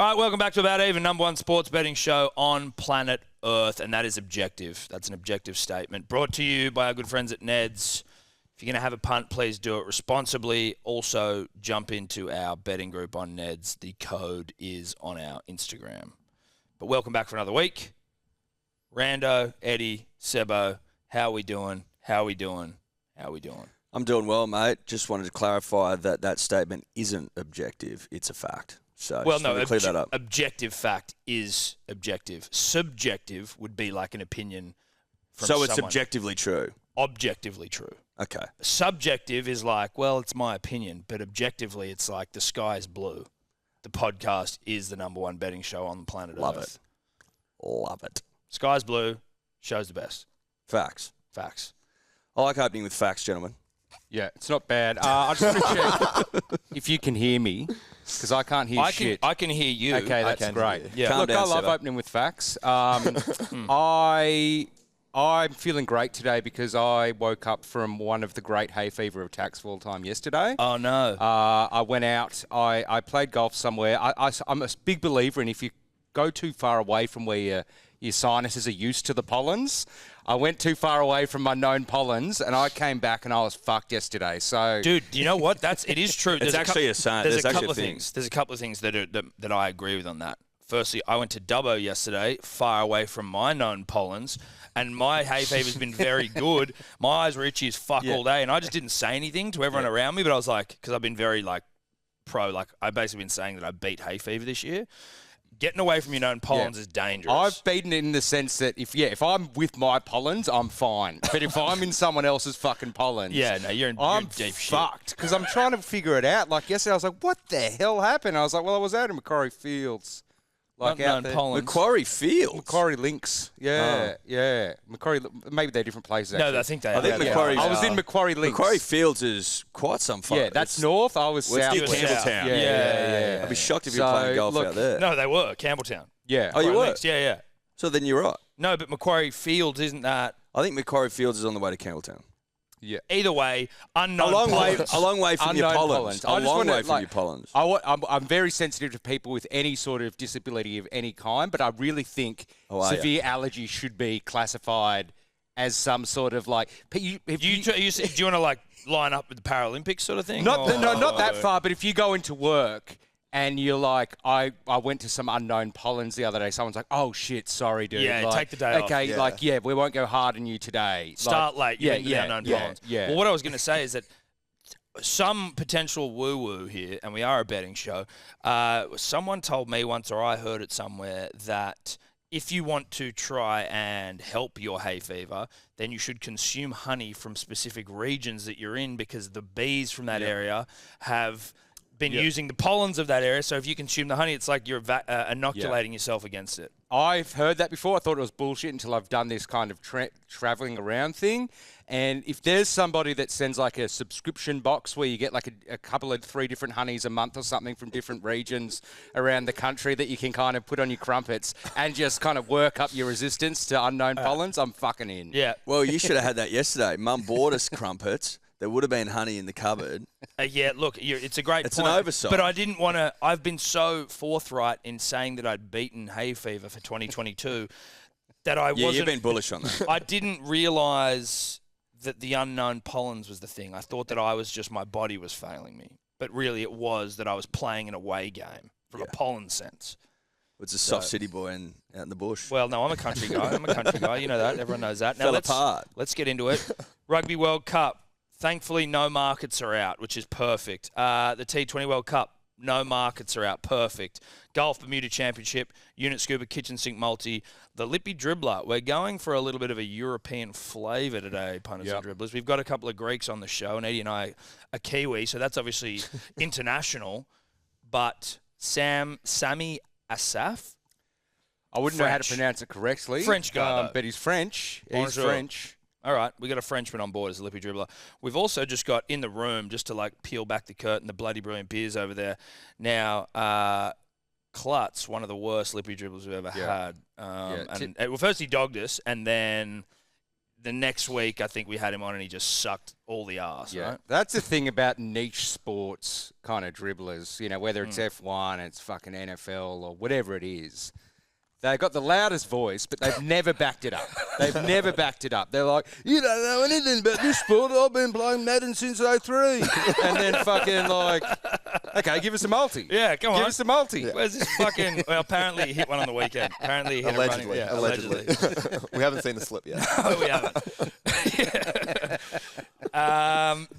All right, welcome back to About Even, number one sports betting show on planet Earth, and that is objective. That's an objective statement. Brought to you by our good friends at Ned's. If you're going to have a punt, please do it responsibly. Also, jump into our betting group on Ned's. The code is on our Instagram. But welcome back for another week. Rando, Eddie, Sebo, how are we doing? How are we doing? How are we doing? I'm doing well, mate. Just wanted to clarify that that statement isn't objective. It's a fact. So well, no, clear that up. Objective fact is objective. Subjective would be like an opinion from So it's someone. objectively true. Objectively true. Okay. Subjective is like, well, it's my opinion, but objectively it's like the sky is blue. The podcast is the number one betting show on the planet Love Earth. Love it. Sky's blue, show's the best. Facts. Facts. I like opening with facts, gentlemen. Yeah, it's not bad. I just want to check if you can hear me, because I can't hear shit. I can hear you. Okay, that's great. Yeah. Calm Look, down, I love Seba. opening with facts. I'm feeling great today because I woke up from one of the great hay fever attacks of all time yesterday. Oh, no. I went out. I played golf somewhere. I'm a big believer in if you go too far away from where your sinuses are used to the pollens. I went too far away from my known pollens, and I came back and I was fucked yesterday. So, dude, you know what? It is true. It's actually a sign. There's a actually couple a of thing. things. There's a couple of things that I agree with on that. Firstly, I went to Dubbo yesterday, far away from my known pollens, and my hay fever's been very good. My eyes were itchy as fuck all day, and I just didn't say anything to everyone around me, but I was like, because I've been very I've basically been saying that I beat hay fever this year. Getting away from your known pollens is dangerous. I've beaten it in the sense that if I'm with my pollens, I'm fine. But if I'm in someone else's fucking pollens, you're I'm deep shit. fucked because I'm trying to figure it out. Like yesterday, I was like, "What the hell happened?" I was like, "Well, I was out in Macquarie Fields, Not out known there. pollens. Macquarie Fields. Macquarie Links, yeah. Macquarie, maybe they're different places. No, Actually. I think they I are. think Macquarie. I was in Macquarie Links. Macquarie Fields is quite some fun. Yeah, that's north. I was Well, south. it's near Campbelltown. Yeah. I'd be shocked if you were So, playing golf look- out there. No, they were. Campbelltown. Yeah. Oh, you Macquarie were? Links, Yeah. So then you're right. No, but Macquarie Fields isn't that. I think Macquarie Fields is on the way to Campbelltown. Yeah. Either way, unknown A long pollens. way from your Unknown pollens. pollens. I A just long wanna, way from your pollens. I'm very sensitive to people with any sort of disability of any kind, but I really think severe allergy should be classified as some sort of like. Do you want to line up with the Paralympics sort of thing? Not that far, but if you go into work and you're like, I went to some unknown pollens the other day. Someone's like, oh shit, sorry, dude. Yeah, like, take the day off. Okay, we won't go hard on you today. Start late. You the unknown pollens. Yeah. Well, what I was going to say is that some potential woo-woo here, and we are a betting show, someone told me once, or I heard it somewhere, that if you want to try and help your hay fever, then you should consume honey from specific regions that you're in because the bees from that area have been using the pollens of that area. So if you consume the honey, it's like you're inoculating yourself against it. I've heard that before. I thought it was bullshit until I've done this kind of traveling around thing. And if there's somebody that sends like a subscription box where you get like a couple of 3 different honeys a month or something from different regions around the country that you can kind of put on your crumpets and just kind of work up your resistance to unknown pollens, I'm fucking in. Yeah. Well, you should have had that yesterday. Mum bought us crumpets. There would have been honey in the cupboard. Look, it's a great point. It's an oversight. But I didn't want to... I've been so forthright in saying that I'd beaten hay fever for 2022 that I wasn't... Yeah, you've been bullish on that. I didn't realise that the unknown pollens was the thing. I thought that my body was failing me. But really it was that I was playing an away game from a pollen sense. It's a soft city boy out in the bush. Well, no, I'm a country guy. You know that. Everyone knows that. Now let's get into it. Rugby World Cup. Thankfully, no markets are out, which is perfect. The T20 World Cup, no markets are out. Perfect. Golf Bermuda Championship, Unit Scooper, Kitchen Sink Multi, the Lippy Dribbler. We're going for a little bit of a European flavour today, punters and dribblers. We've got a couple of Greeks on the show, and Eddie and I are Kiwi, so that's obviously international. But Sami Asaf? I wouldn't know how to pronounce it correctly. French guy, but he's French. He's Bonjour. French. All right, we got a Frenchman on board as a Lippy Dribbler. We've also just got in the room, just to like peel back the curtain, the bloody brilliant beers over there. Now, Klutz, one of the worst Lippy Dribblers we've ever had. Well, first he dogged us, and then the next week, I think we had him on and he just sucked all the arse, right? That's the thing about niche sports kind of dribblers, whether it's F1, it's fucking NFL or whatever it is. They've got the loudest voice, but they've never backed it up. They're like, you don't know anything about this sport. I've been playing Madden since 03. And then fucking like, okay, give us a multi. Yeah, come on. Give us a multi. Yeah. Where's this fucking... Well, apparently he hit one on the weekend. Apparently he hit allegedly. a running... Yeah, allegedly. We haven't seen the slip yet. No, we haven't.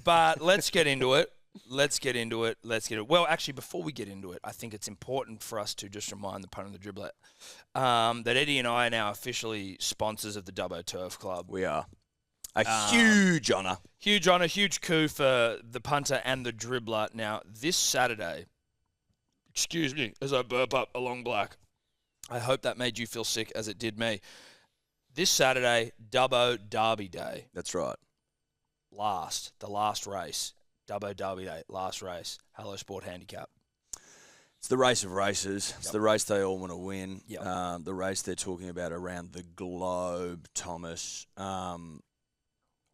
But let's get into it. Well, actually, before we get into it, I think it's important for us to just remind the punter and the dribbler that Eddie and I are now officially sponsors of the Dubbo Turf Club. We are. A huge honour. Huge honour, huge coup for the punter and the dribbler. Now, this Saturday, excuse me, as I burp up a long black, I hope that made you feel sick as it did me. This Saturday, Dubbo Derby Day. That's right. The last race. Dubbo Derby Day, last race. Hello Sport Handicap. It's the race of races. It's the race they all want to win. Yep. The race they're talking about around the globe, Thomas.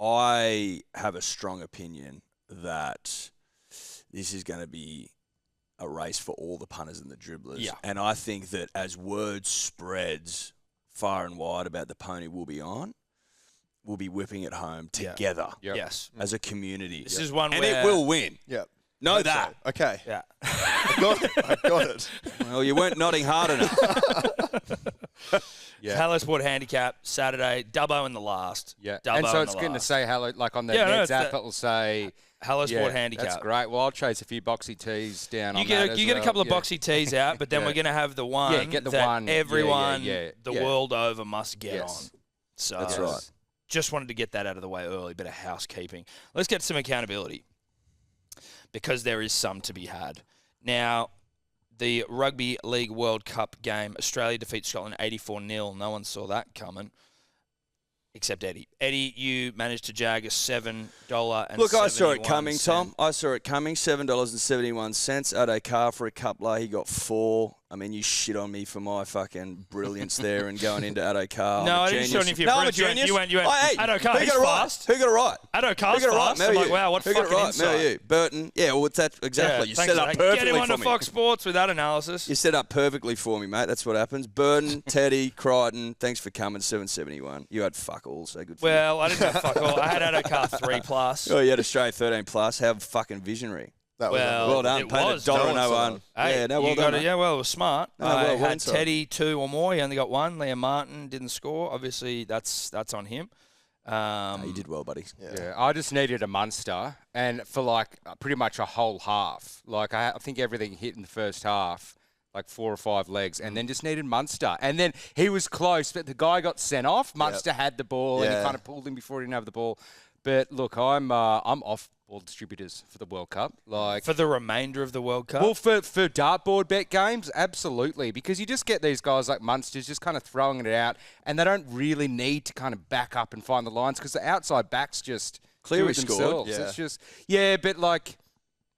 I have a strong opinion that this is going to be a race for all the punters and the dribblers. Yeah. And I think that as word spreads far and wide about the pony we'll be on, we'll be whipping it home together. Yep. Yes. As a community. This is one and where... it will win. Yeah. Know that. So. Okay. Yeah. I got it. Well, you weren't nodding hard enough. Hello Sport Handicap, Saturday, Dubbo in the last. Yeah. Dubbo and so in it's the going to last. say hello, like on the Yeah, no, Neds it's app, the- it will say... Hello Sport Handicap. That's great. Well, I'll chase a few boxy tees down You on get that you as get well. a couple of Yeah. boxy tees out, but then we're going to have the one get the that one. Yeah, everyone yeah. the world over must get on. So That's right. Just wanted to get that out of the way early, bit of housekeeping. Let's get some accountability because there is some to be had. Now, the Rugby League World Cup game, Australia defeats Scotland 84-0. No one saw that coming. Except Eddie. Eddie, you managed to jag a $7 and Look, I saw it coming, 71 Tom. I saw it coming. $7.71. Ado Carr for a coupler. He got 4. I mean, you shit on me for my fucking brilliance there and going into Ado Carr. No, I'm a I didn't shit on you for your No, I'm a brilliance. genius. You went, Hey, Ado Carr, who he's got it right? fast. Who got it right? Ado Carr's Who got it right? fast. Mel, I'm like, you. wow, what Who got fucking it right? insight. Mel, you. Burton. Yeah, well, that's exactly. Yeah, You thanks set for up that. perfectly Get him for on me. to Fox Sports with that analysis. You set up perfectly for me, mate. That's what happens. Burton, Teddy, Crichton, thanks for coming. 771. You had fuck all, so good for you. Well, I didn't have fuck all. I had Ado Carr 3+. Oh, you had Australia 13+. How fucking visionary. That was Well done. it Paid was. $1.01. Hey, Yeah, no, well you done. got it. mate. Yeah, well, it was smart. No, I well had inside. Teddy 2 or more. He only got 1. Liam Martin didn't score. Obviously, that's on him. No, you did well, buddy. Yeah, I just needed a Munster, and for like pretty much a whole half. Like I think everything hit in the first half, like 4 or 5 legs, and then just needed Munster. And then he was close, but the guy got sent off. Munster had the ball, and he Yeah. kind of pulled him before he didn't have the ball. But look, I'm off ball distributors for the World Cup. Like For the remainder of the World Cup. well, for dartboard bet games, absolutely, because you just get these guys like Munsters just kind of throwing it out, and they don't really need to kind of back up and find the lines because the outside backs just Cleary do it scored, themselves. yeah. It's just but like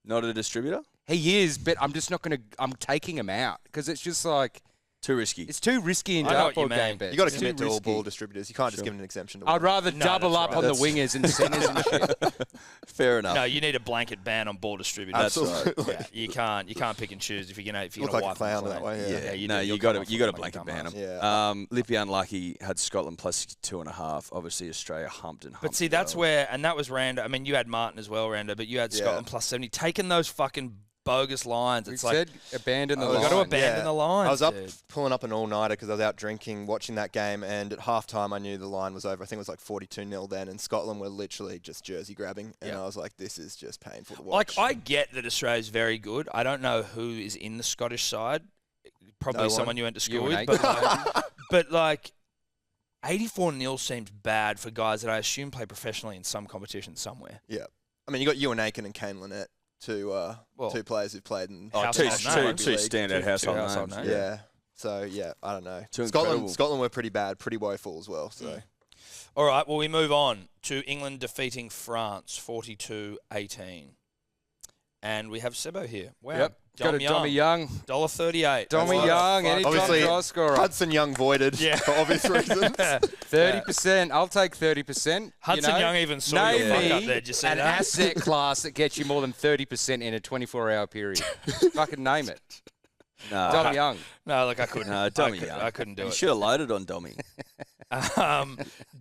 Not a distributor? he is, but I'm just not going to. I'm taking him out because it's just like Too risky. it's too risky in I know what you dartboard mean. game bet. You got to It's commit too to all risky. ball distributors. You can't just give an exemption to I'd one. rather No, double that's up right. on the wingers and centers and shit. Fair enough. No, you need a blanket ban on ball distributors. That's right. Absolutely. Yeah, you can't pick and choose if you're gonna Look like a wipe clown them that clean. way, yeah. No, do. you You'll got come to off blanket like ban dumbass. them. Yeah. Lippy unlucky had Scotland plus 2.5. Obviously Australia humped and humped. But see, that's well. where, and that was Rando. I mean, you had Martin as well, Rando, but you had Yeah. Scotland plus 70. Taking those fucking bogus lines, We it's like said abandon the I was- line. got to abandon the lines. I was up dude. pulling up an all-nighter because I was out drinking, watching that game, and at halftime I knew the line was over. I think it was like 42-0 then, and Scotland were literally just jersey grabbing, and Yeah. I was like, this is just painful to watch. Like, I get that Australia's very good. I don't know who is in the Scottish side. Probably No one. someone you went to school You and with. Nate. But like 84-0 seems bad for guys that I assume play professionally in some competition somewhere. Yeah. I mean, you got Ewan Aiken and Kane Lynette, two players who've played in Oh, Household two name. rugby league. standout household household names. names. Yeah. So, yeah, I don't know. Two incredible. Scotland were pretty bad, pretty woeful as well. So, All right, well, we move on to England defeating France 42-18. And we have Sebo here. Wow. Yep. Got a Dommy Young. $1.38. Dommy Young, anytime Obviously, try scorer. Hudson Young voided for obvious reasons. 30%. I'll take 30%. Hudson Young even saw your fuck up there. Did you see an that? asset class that gets you more than 30% in a 24-hour period. Fucking name it. No. Dommy Young. No, look, I couldn't. No, Dommy Young. I couldn't do You it. should have loaded on Dommy.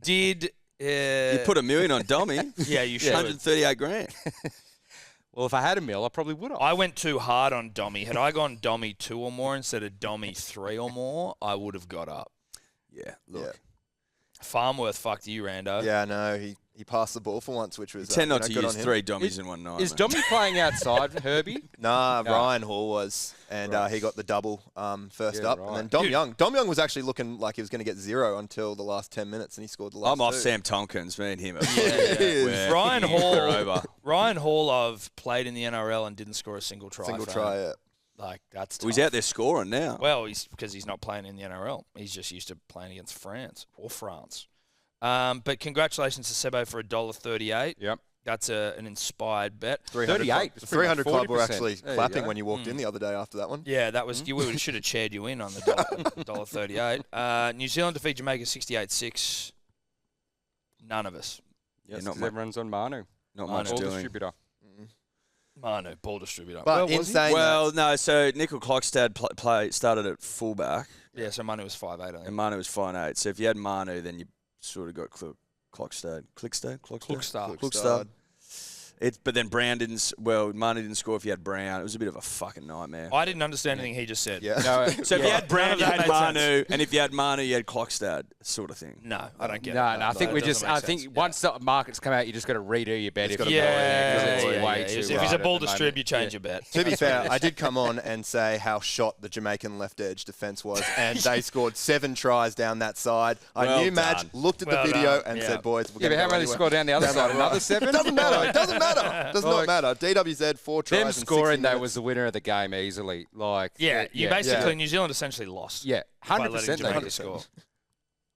Did You put $1 million on Dommy. yeah, you should. 138 grand. Well, if I had a mill, I probably would have. I went too hard on Dommy. Had I gone Dommy 2 or more instead of Dommy 3 or more, I would have got up. Yeah, look. Farmworth fucked you, Rando. Yeah, no, he passed the ball for once, which was Tend not to good use on him. 3 Dommies in one night. Is mate. Dommy playing outside, Herbie? Nah, No. Ryan Hall was, and he got the double first Yeah, up. right. And then Dom Young was actually looking like he was going to get 0 until the last 10 minutes, and he scored the last I'm off 2. Sam Tompkins, me and him. Yeah. Ryan Hall. Over. Ryan Hall, I've played in the NRL and didn't score a single try. Single for try, him. yeah. Like that's tough. Well, he's out there scoring now. Well, because he's not playing in the NRL. He's just used to playing against France. But congratulations to Sebo for $1.38. Yep. That's an inspired bet. 38. The 300 Club were 40%. actually There you clapping go. when you walked in the other day after that one. Yeah, that was we should have chaired you in on the $1.38. New Zealand defeat Jamaica 68-6. None of us. Yeah, Yes, not 'cause much, everyone's on Manu. not Manu. much Ball doing. distributor. Manu, ball distributor. But was he? in saying Well, no, so Nickel Clockstad started at fullback, yeah, so Manu was 5'8", I think. and Manu was 5'8". So if you had Manu, then you sort of got Clockstad. Klukstad. But then Brown didn't. Manu didn't score if you had Brown. It was a bit of a fucking nightmare. I didn't understand anything he just said. Yeah. No, So if you had Brown, you None of had that made Manu, and if you had Manu, you had Clockstad, sort of thing. No, I don't get it. no, I think That we doesn't just. make I sense. think once the markets come out, you just got to redo your bet. It's If gotta you go go in there, because yeah, it's yeah, way yeah. too If he's wide a at ball the distrib, moment. you change your bet. To be fair, I did come on and say how shot the Jamaican left edge defence was, and they scored 7 tries down that side. I Well knew Madge done. looked at Well the video done, and yeah. said, boys, we're Yeah, going but to how go many anywhere. scored down the other side? Another 7? Doesn't matter. Doesn't matter. Does not Like- matter. DWZ 4 tries. Them in scoring 60 though minutes. was the winner of the game easily. Like You basically New Zealand essentially lost. yeah, by 100% letting they Jamaica did. score.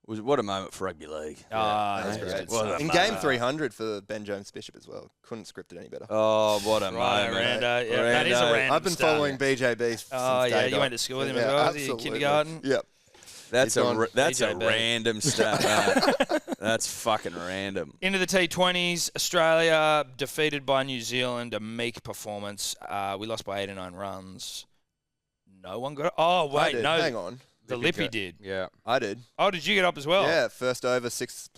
What a moment for rugby league. That's Yeah. great. Well stuff. In game 300 for Ben Jones Bishop as well. Couldn't script it any better. Oh, what a Right, moment. Rando. Yeah, that is a Rando. random I've been stat. following BJB since Oh, yeah, day you dot. went to school with him as Yeah, well? absolutely. Kindergarten? Yep. That's He's gone. a BJB. random stat. mate. That's fucking random. Into the T20s, Australia defeated by New Zealand, a meek performance. We lost by 8 or 9 runs. No one got. Oh I wait, did. no, Hang on. the Lippy did. Yeah. I did. Oh, did you get up as well? Yeah, first over 6+.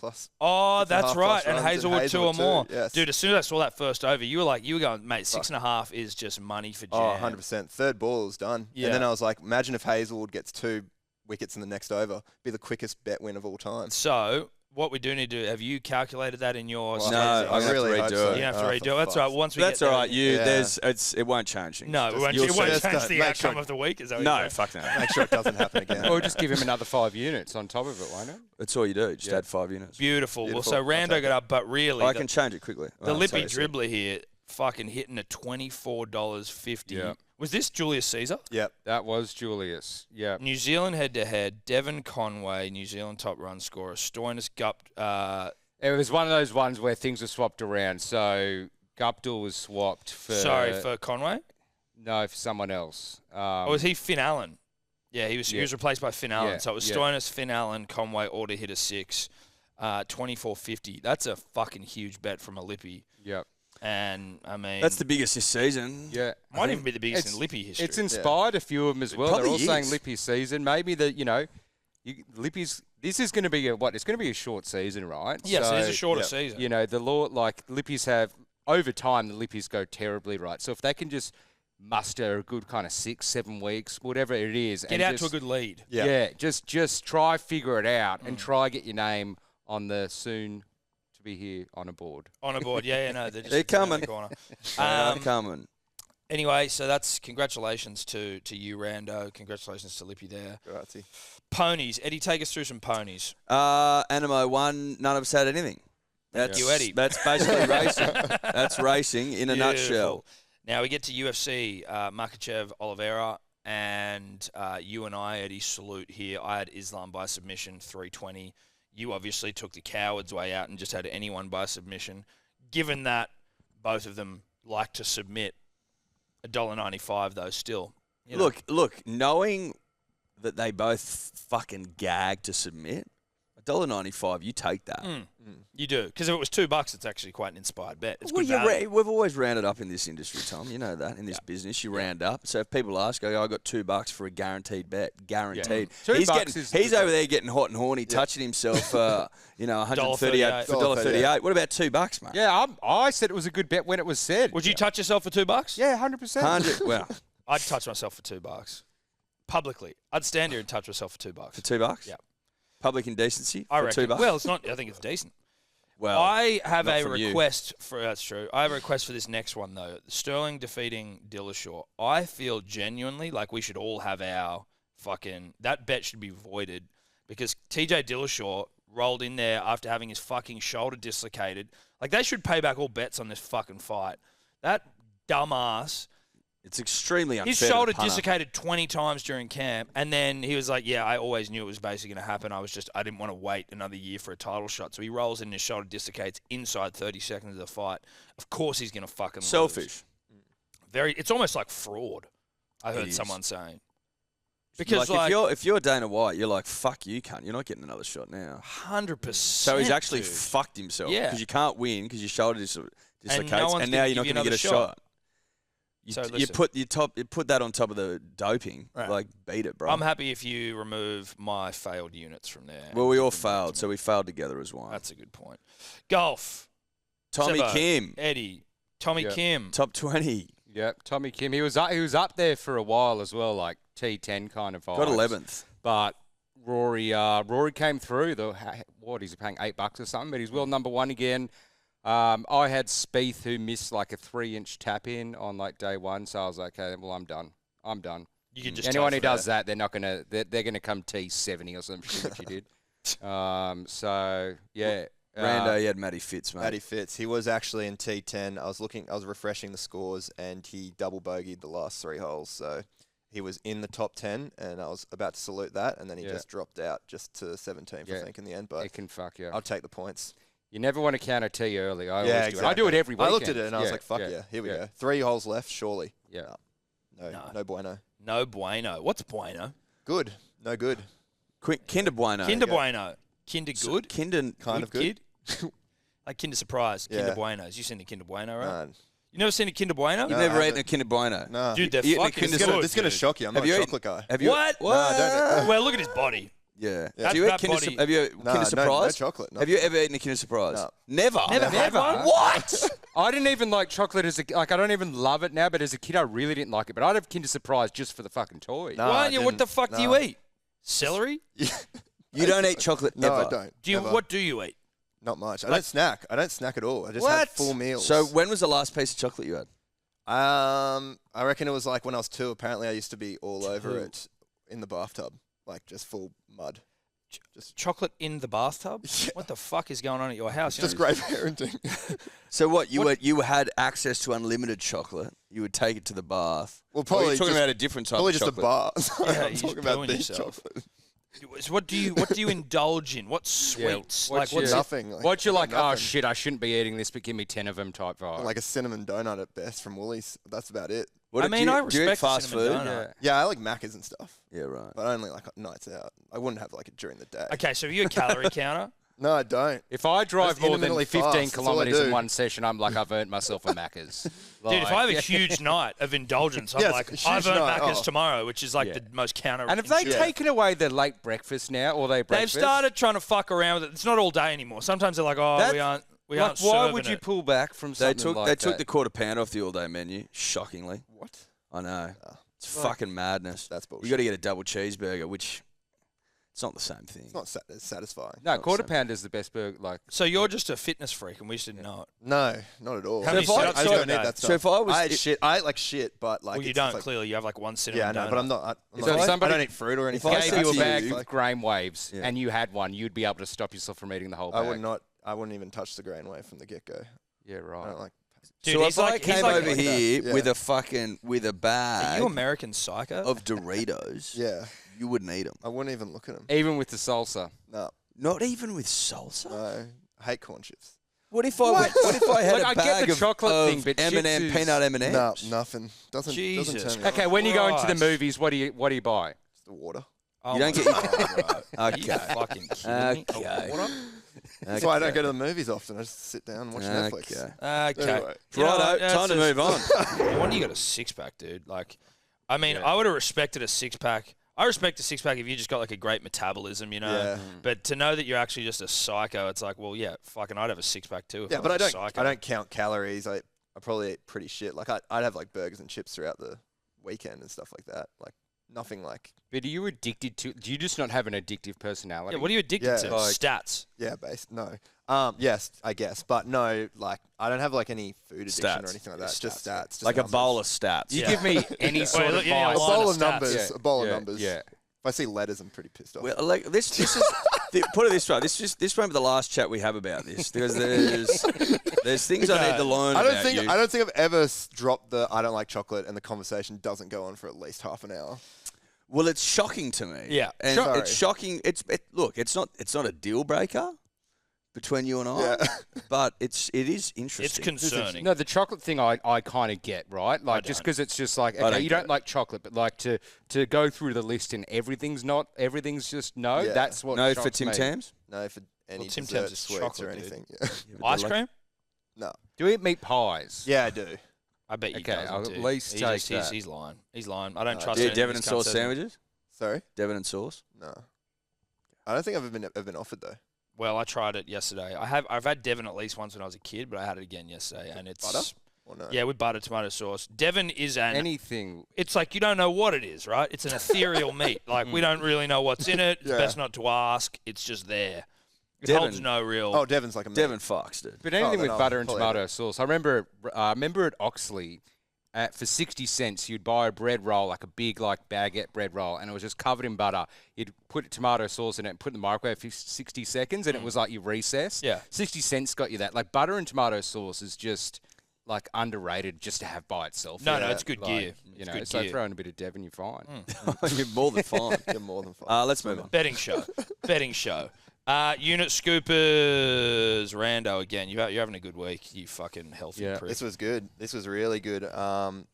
Oh, Six and a that's half right. plus And runs, Hazelwood 2 or more. Yes. Dude, as soon as I saw that first over, you were going, mate, 6.5 is just money for jam. Oh, 100%. Third ball was done. Yeah. And then I was like, imagine if Hazelwood gets 2 wickets in the next over. Be the quickest bet win of all time. So, what we do need to do, have you calculated that in your Well, No, strategy? I really hope do so. it. You don't have to Oh, redo for it. That's fuck's right. Once we That's get all there- right. It won't change things. No, it won't, You'll it won't see. change the Make outcome sure- of the week. Is that what No, you're saying? fuck no. Make sure it doesn't happen again. Or just give him another 5 units on top of it, won't it? That's all you do. Just Yeah. add 5 units. Beautiful. Well, Beautiful. so I'll Rando take got up, but really, I can change it quickly. the Oh, Lippy sorry. dribbler here fucking hitting a $24.50. Yeah. Was this Julius Caesar? Yep. That was Julius. Yeah. New Zealand head-to-head. Devon Conway, New Zealand top run scorer. Stoinis Gup. It was one of those ones where things were swapped around. So Guptill was swapped for for Conway? no, for someone else. Or was he Finn Allen? Yeah, he was replaced by Finn Allen. Yeah, So it was yeah. Stoinis, Finn Allen, Conway, all to hit a 6. 24.50. That's a fucking huge bet from a Lippy. Yep. And, I mean... That's the biggest this season. Yeah. might even be the biggest it's- in Lippy history. It's inspired a few of them as well. They're probably all saying is. Lippy season. Maybe that Lippy's. This is going to be It's going to be a short season, right? Yes, So, it is a shorter yeah. season. You know, the law Lippies have over time. The Lippies go terribly right. So if they can just muster a good kind of 6-7 weeks, whatever it is, Get and out just, to a good lead. Yeah. just try figure it out and try get your name on the soon to be here on a board. On a board. Yeah, no. They're, just They're around the coming. corner. They are Um, coming. Anyway, so that's congratulations to you, Rando. Congratulations to Lippy there. Grazie. Ponies. Eddie, take us through some ponies. Animo 1, none of us had anything. That's, you, Eddie. That's basically racing. That's racing in a nutshell. Beautiful. Now we get to UFC, Makachev, Oliveira, and you and I, Eddie, salute here. I had Islam by submission, 320. You obviously took the coward's way out and just had anyone by submission. Given that both of them like to submit $1.95 though. Still, you know. Look, knowing that they both fucking gagged to submit, $1.95, you take that. You do, because if it was $2, it's actually quite an inspired bet. It's Well, good value. we've always rounded up in this industry, Tom. You know that in this business, you round up. So if people ask, I got $2 for a guaranteed bet, guaranteed. Yeah. He's over there getting hot and horny, touching himself. $138. What about $2, mate? Yeah, I said it was a good bet when it was said. Would you touch yourself for $2? Yeah, 100%. 100. Well, I'd touch myself for $2 publicly. I'd stand here and touch myself for $2. for $2. Yeah. Public indecency. I for reckon. $2. Well, it's not. I think it's decent. Well, I have not a from you. request for. That's true. I have a request for this next one though. Sterling defeating Dillashaw. I feel genuinely like we should all have our fucking. That bet should be voided because TJ Dillashaw rolled in there after having his fucking shoulder dislocated. Like they should pay back all bets on this fucking fight. That dumbass. It's extremely unfair. His to the shoulder punter. dislocated 20 times during camp, and then he was like, yeah, I always knew it was basically going to happen. I didn't want to wait another year for a title shot. So he rolls in, his shoulder dislocates inside 30 seconds of the fight. Of course he's going to fucking lose. Selfish. It's almost like fraud, I It heard is. someone saying. Because, if you're Dana White, you're like, fuck you, cunt. You're not getting another shot now. 100%. So he's actually dude. fucked himself. Yeah. Because you can't win because your shoulder dislocates, no one's and now gonna you're not give you going to get a another shot. So You listen. put that on top of the doping. Right. Like, beat it, bro. I'm happy if you remove my failed units from there. Well, we all failed, so we failed together as one. That's a good point. Golf. Tommy Sebo, Kim, Eddie. Tommy Yeah. Kim. top 20. Yep, Tommy Kim. He was up there for a while as well, like T10 kind of vibes. Got 11th. But Rory came through. What is he paying $8 or something? But he's world number one again. I had Spieth who missed like a 3-inch tap in on like day one, so I was like, okay, well I'm done. You could just Anyone tell who from does that, they're not gonna. They're gonna come T70 or some shit, which you did. So yeah. Rando, he had Matty Fitz, mate. Matty Fitz. He was actually in T10. I was refreshing the scores, and he double bogeyed the last 3 holes. So he was in the top 10, and I was about to salute that, and then he just dropped out just to 17th, I think, in the end. But it can fuck you. I'll take the points. You never want to counter T early. I always do it. exactly. I do it every weekend. I looked at it and I was like, fuck yeah, here we go. 3 holes left, surely. Yeah. No bueno. No bueno. What's bueno? Good. No good. Kinder Bueno. Kinder bueno. Kinder good? Kinder Kind of good. Kid? Like Kinder Surprise. Kinder Yeah. Buenos. You've seen a Kinder Bueno, right? No. You never seen a Kinder Bueno? You've No, never I eaten a Kinder Bueno. No. Dude, they're You eaten a fucking Kinder good. This is going to dude. shock you. I'm Have not you a eaten- chocolate guy. Have you? What? No, I don't. Well, look at his body. Yeah. That- Do you eat that Kinder? body- Have you No, Kinder Surprise? no chocolate. No. Have you ever eaten a Kinder Surprise? No. Never. Never had one? What? I didn't even like chocolate as I don't even love it now, but as a kid I really didn't like it. But I'd have Kinder Surprise just for the fucking toy. No. Why I don't you? What the didn't. fuck do you No. eat? Celery? You don't eat chocolate No, ever. I don't. Do you? Ever. What do you eat? Not much. I don't snack. I don't snack at all. I just have What? full meals. So when was the last piece of chocolate you had? I reckon it was like when I was 2. Apparently, I used to be all over 2. it in the bathtub, like just full mud. Just Chocolate in the bathtub? Yeah. What the fuck is going on at your house? just great parenting. So what? You had access to unlimited chocolate. You would take it to the bath. Well, Or probably you're talking just- about a different type Probably of just a chocolate. bar. Sorry, Yeah, I'm you're talking just about booing this yourself. chocolate. So what do you indulge in? What sweets? what's Like what's your- Nothing. What you like? Oh nothing. shit! I shouldn't be eating this, but give me 10 of them type vibe. Like a cinnamon donut at best from Woolies. That's about it. What I do mean, you, I do you eat respect the fast cinnamon food? donut. Yeah, I like Maccas and stuff, Yeah, right. but only like nights out. I wouldn't have like it during the day. Okay, so are you a calorie counter? No, I don't. if I drive Just more than intermittently 15 fast, that's all I kilometers in do. one session, I'm like, I've earned myself a Macca's. Dude, if I have a Like, huge night of indulgence, I'm Yeah, it's like, a huge I've earned night. Macca's Oh. tomorrow, which is like Yeah. the most counter. And have they Yeah. taken away the late breakfast now, or they They've breakfast? started trying to fuck around with it. It's not all day anymore. Sometimes they're like, oh, That's- we aren't Like, aren't why serving would you it. pull back from They something took like they took that? the quarter pound off the all day menu. Shockingly, What? I know. It's Like- fucking madness. That's bullshit. You got to get a double cheeseburger, which it's not the same thing. It's not it's satisfying. No, Not the quarter same. pounder is the best burger. Like, So you're just a fitness freak, and we just didn't know it. No, not at all. How many if I- sit-ups I do just you don't do? need that So stuff. if I was- I eat shit. I eat like shit, but like Well, you it's don't like, clearly. You have like one cinnamon Yeah, no, donut. but I'm not. I'm If not I- somebody- I don't eat fruit or anything. I gave said you a to bag you- of grain waves Yeah. and you had one, you'd be able to stop yourself from eating the whole I bag. would not. I wouldn't even touch the grain wave from the get go. Yeah, I right. don't like. Dude, so he's if I like- he's came like- over like that. here Yeah. with a Are bag you American psycho? of Doritos, Yeah, you wouldn't eat them. I wouldn't even look at them. Even with the salsa. No, Not even with salsa. no. I hate corn chips. What if I had Look, I a get bag the of, chocolate of thing, but M&M chips is- peanut M&Ms? No, nothing. Doesn't Jesus turn me on. Okay, when you go into the Christ. movies, what do you buy? It's the water. Oh You don't my get- God, bro. Are you Okay. fucking kidding me? Okay. Water? That's why I don't go to the movies often. I just sit down and watch Netflix. Okay. Okay. Anyway. You know Righto, what, time to move on. No wonder you got a six-pack, dude. Like, I mean, I would have respected a six-pack. I respect a six-pack if you just got, like, a great metabolism, you know? Yeah. But to know that you're actually just a psycho, it's like, well, yeah, fucking I'd have a six-pack too. If Yeah, I but was I a don't. psycho. I don't count calories. I probably eat pretty shit. Like I'd have like burgers and chips throughout the weekend and stuff like that. Like nothing like. But are you addicted to? Do you just not have an addictive personality? Yeah, what are you addicted Yeah, to? like- Stats. Yeah, no. Yes, I guess, but no. Like I don't have like any food addiction Stats. or anything like that. Stats, Just stats. Just Like a numbers. bowl of stats. You Yeah. give me any sort look, of you need a vice. A line bowl of of stats. numbers. Yeah, A bowl of yeah, numbers. Yeah. If I see letters, I'm pretty pissed off. Well, like this is put it this way. This won't be the last chat we have about this because there's things I need to learn I don't about think you. I don't think I've ever dropped the I don't like chocolate and the conversation doesn't go on for at least half an hour. Well, it's shocking to me. Yeah. and Sorry. it's shocking. Look, it's not a deal breaker between you and I, Yeah. but it is It's interesting. concerning. No, the chocolate thing I kind of get, right? Like just don't. because it's just like don't okay, you get don't it. like chocolate, but like to go through the list and everything's just no. Yeah. That's what No for shocks Tim me. Tams. No, for any Tim dessert, Tams is sweets chocolate, or dude. anything. Yeah. Ice cream? No. Do you eat meat pies? Yeah, I do. I bet you Okay, doesn't, I'll at dude. least He take just- that. He's lying. He's lying. I don't No, trust Yeah, anything Devon this and cunt sauce says. sandwiches. Sorry. Devon and sauce. No. I don't think I've ever been offered though. Well, I tried it yesterday. I've had Devon at least once when I was a kid, but I had it again yesterday, and it's Butter? Or no? yeah with butter tomato sauce. Devon is Anything. it's like you don't know what it is, right? It's an ethereal meat. Like we don't really know what's in it. It's Yeah. best not to ask. It's just there. It Devon- holds no real. Oh, Devon's like a Devon fucks, dude. But anything then with I'll butter and pull it tomato out. sauce. I remember at Oxley, for 60 cents, you'd buy a bread roll, like a big like baguette bread roll, and it was just covered in butter. You'd put tomato sauce in it and put it in the microwave for 60 seconds, and it was like your recess. Yeah. 60 cents got you that. Like butter and tomato sauce is just like underrated just to have by itself. No, Yeah. it's good Like, gear. You It's know, good so gear. throw in a bit of Devon, you're fine. You're more than fine. You're more than fine. Let's move on. Betting show. Betting show. Unit Scoopers. Rando again. You're having a good week. You fucking healthy Yeah. prick. This was good. This was really good.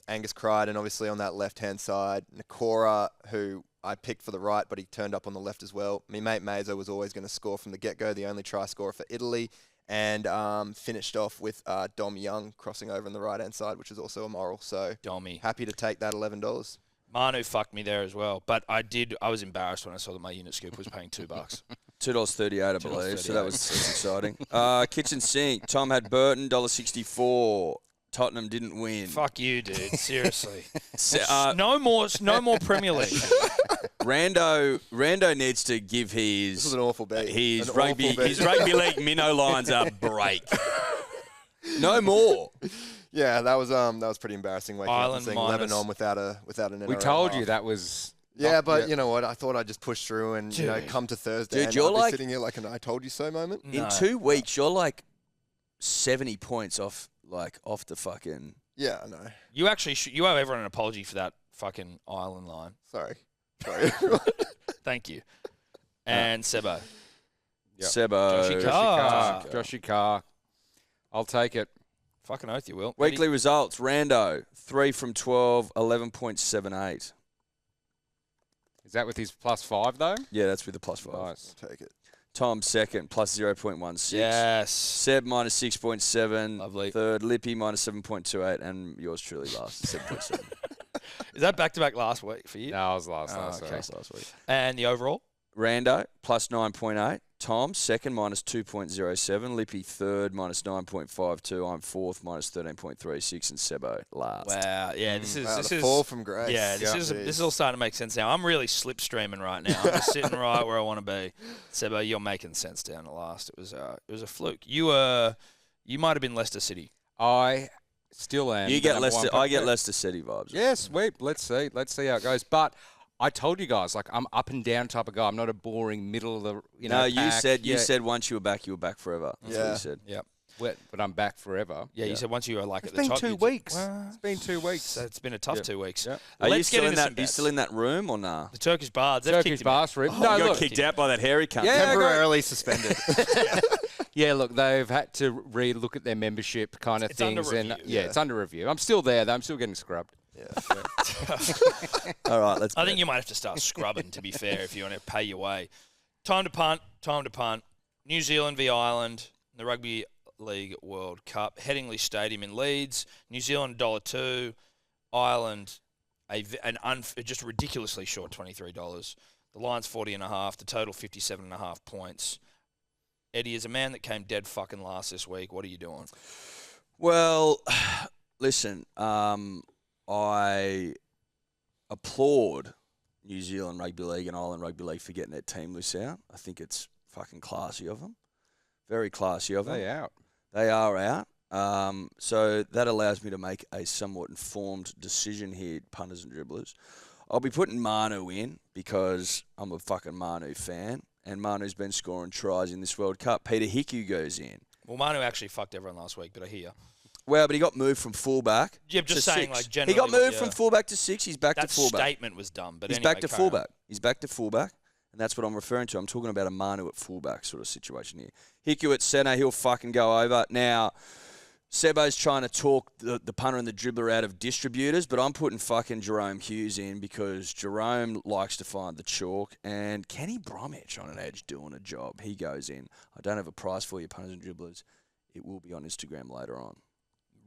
Angus Crichton, obviously on that left-hand side. Nakora, who I picked for the right, but he turned up on the left as well. My mate Mazo was always going to score from the get-go, the only try scorer for Italy. And finished off with Dom Young crossing over on the right-hand side, which is also a moral. So Dommy. happy to take that $11. Manu fucked me there as well. But I was embarrassed when I saw that my Unit Scoop was paying $2. $2.38, I believe. So that was $2.38. exciting. Kitchen sink. Tom had Burton, $1.64. Tottenham didn't win. Fuck you, dude. Seriously. No. No more Premier League. Rando needs to give This was an awful bet. his An rugby awful bet. his rugby league minnow lines a break. No more. Yeah, that was pretty embarrassing. Waking up Ireland and seeing minus- Lebanon without an We NRL told half. you that was... Yeah, but yeah. you know what? I thought I'd just push through and Dude. come to Thursday. Dude, and you're I'd be like- sitting here like an "I told you so" moment. No. In 2 weeks, you're like 70 points off the fucking. Yeah, I know. You actually you owe everyone an apology for that fucking Ireland line. Sorry. Thank you. And Sebo. Yep. Sebo. Joshy Joshie Carr. Joshie Carr. I'll take it. Fucking oath you will. Weekly results. Rando, 3 from 12, 11.78. Is that with his +5 though? Yeah, that's with the +5. Nice. Take it. Tom second, +0.16. Yes. Seb -6.7. Lovely. Third, Lippy -7.28, and yours truly last 7.7. Is that back-to-back last week for you? No, I was last. Oh, last okay. week. Last week. And the overall? Rando +9.8. Tom second -2.07. Lippy third -9.52. I'm fourth -13.36, and Sebo last. Wow. Yeah, this is Wow, this the is fall from grace. Yeah, this is all starting to make sense now. I'm really slipstreaming right now. I'm just sitting right where I want to be. Sebo, you're making sense down the last. It was a fluke. You might have been Leicester City. I still am. You the get number Leicester. one I get pick. Leicester City vibes. Yes, wait. Let's see how it goes. But I told you guys, like I'm up and down type of guy. I'm not a boring middle of the No, you pack. said Yeah. once you were back forever. That's what Yeah. you said. Yep. But I'm back forever. Yeah, you said once you were like It's at the been top. 2 you'd- weeks. Well, It's been 2 weeks. so it's been a tough 2 weeks. Yeah. Are you Let's still get in into that? some You bets. still in that room or nah? The Turkish Bards. They've Turkish kicked him Bass Rib. You No, got look. kicked out by that hairy cunt. Yeah, Temporarily suspended. Yeah, look, they've had to re-look at their membership kind of things. Under review. It's under review. I'm still there, though. I'm still getting scrubbed. Yeah. All right, let's. I think you might have to start scrubbing, to be fair, if you want to pay your way. Time to punt. New Zealand v Ireland, the Rugby League World Cup. Headingley Stadium in Leeds. New Zealand $1.02. Ireland just ridiculously short $23. The line's 40.5. The total 57.5 points. Eddie, as a man that came dead fucking last this week, what are you doing? Well, listen, I applaud New Zealand Rugby League and Ireland Rugby League for getting their team list out. I think it's fucking classy of them. Very classy of them. They are out. So that allows me to make a somewhat informed decision here, punters and dribblers. I'll be putting Manu in because I'm a fucking Manu fan, and Manu's been scoring tries in this World Cup. Peter Hickey goes in. Well, Manu actually fucked everyone last week, but I hear. Well, but he got moved from fullback. Yeah, just saying, 6. like, generally. He got moved from fullback to 6. He's back to fullback. That statement was dumb, but he's anyway, back to fullback. He's back to fullback, and that's what I'm referring to. I'm talking about a Manu at fullback sort of situation here. Hickey at centre, he'll fucking go over. Now, Sebo's trying to talk the punter and the dribbler out of distributors, but I'm putting fucking Jerome Hughes in because Jerome likes to find the chalk, and Kenny Bromwich on an edge doing a job. He goes in. I don't have a price for you, punters and dribblers. It will be on Instagram later on.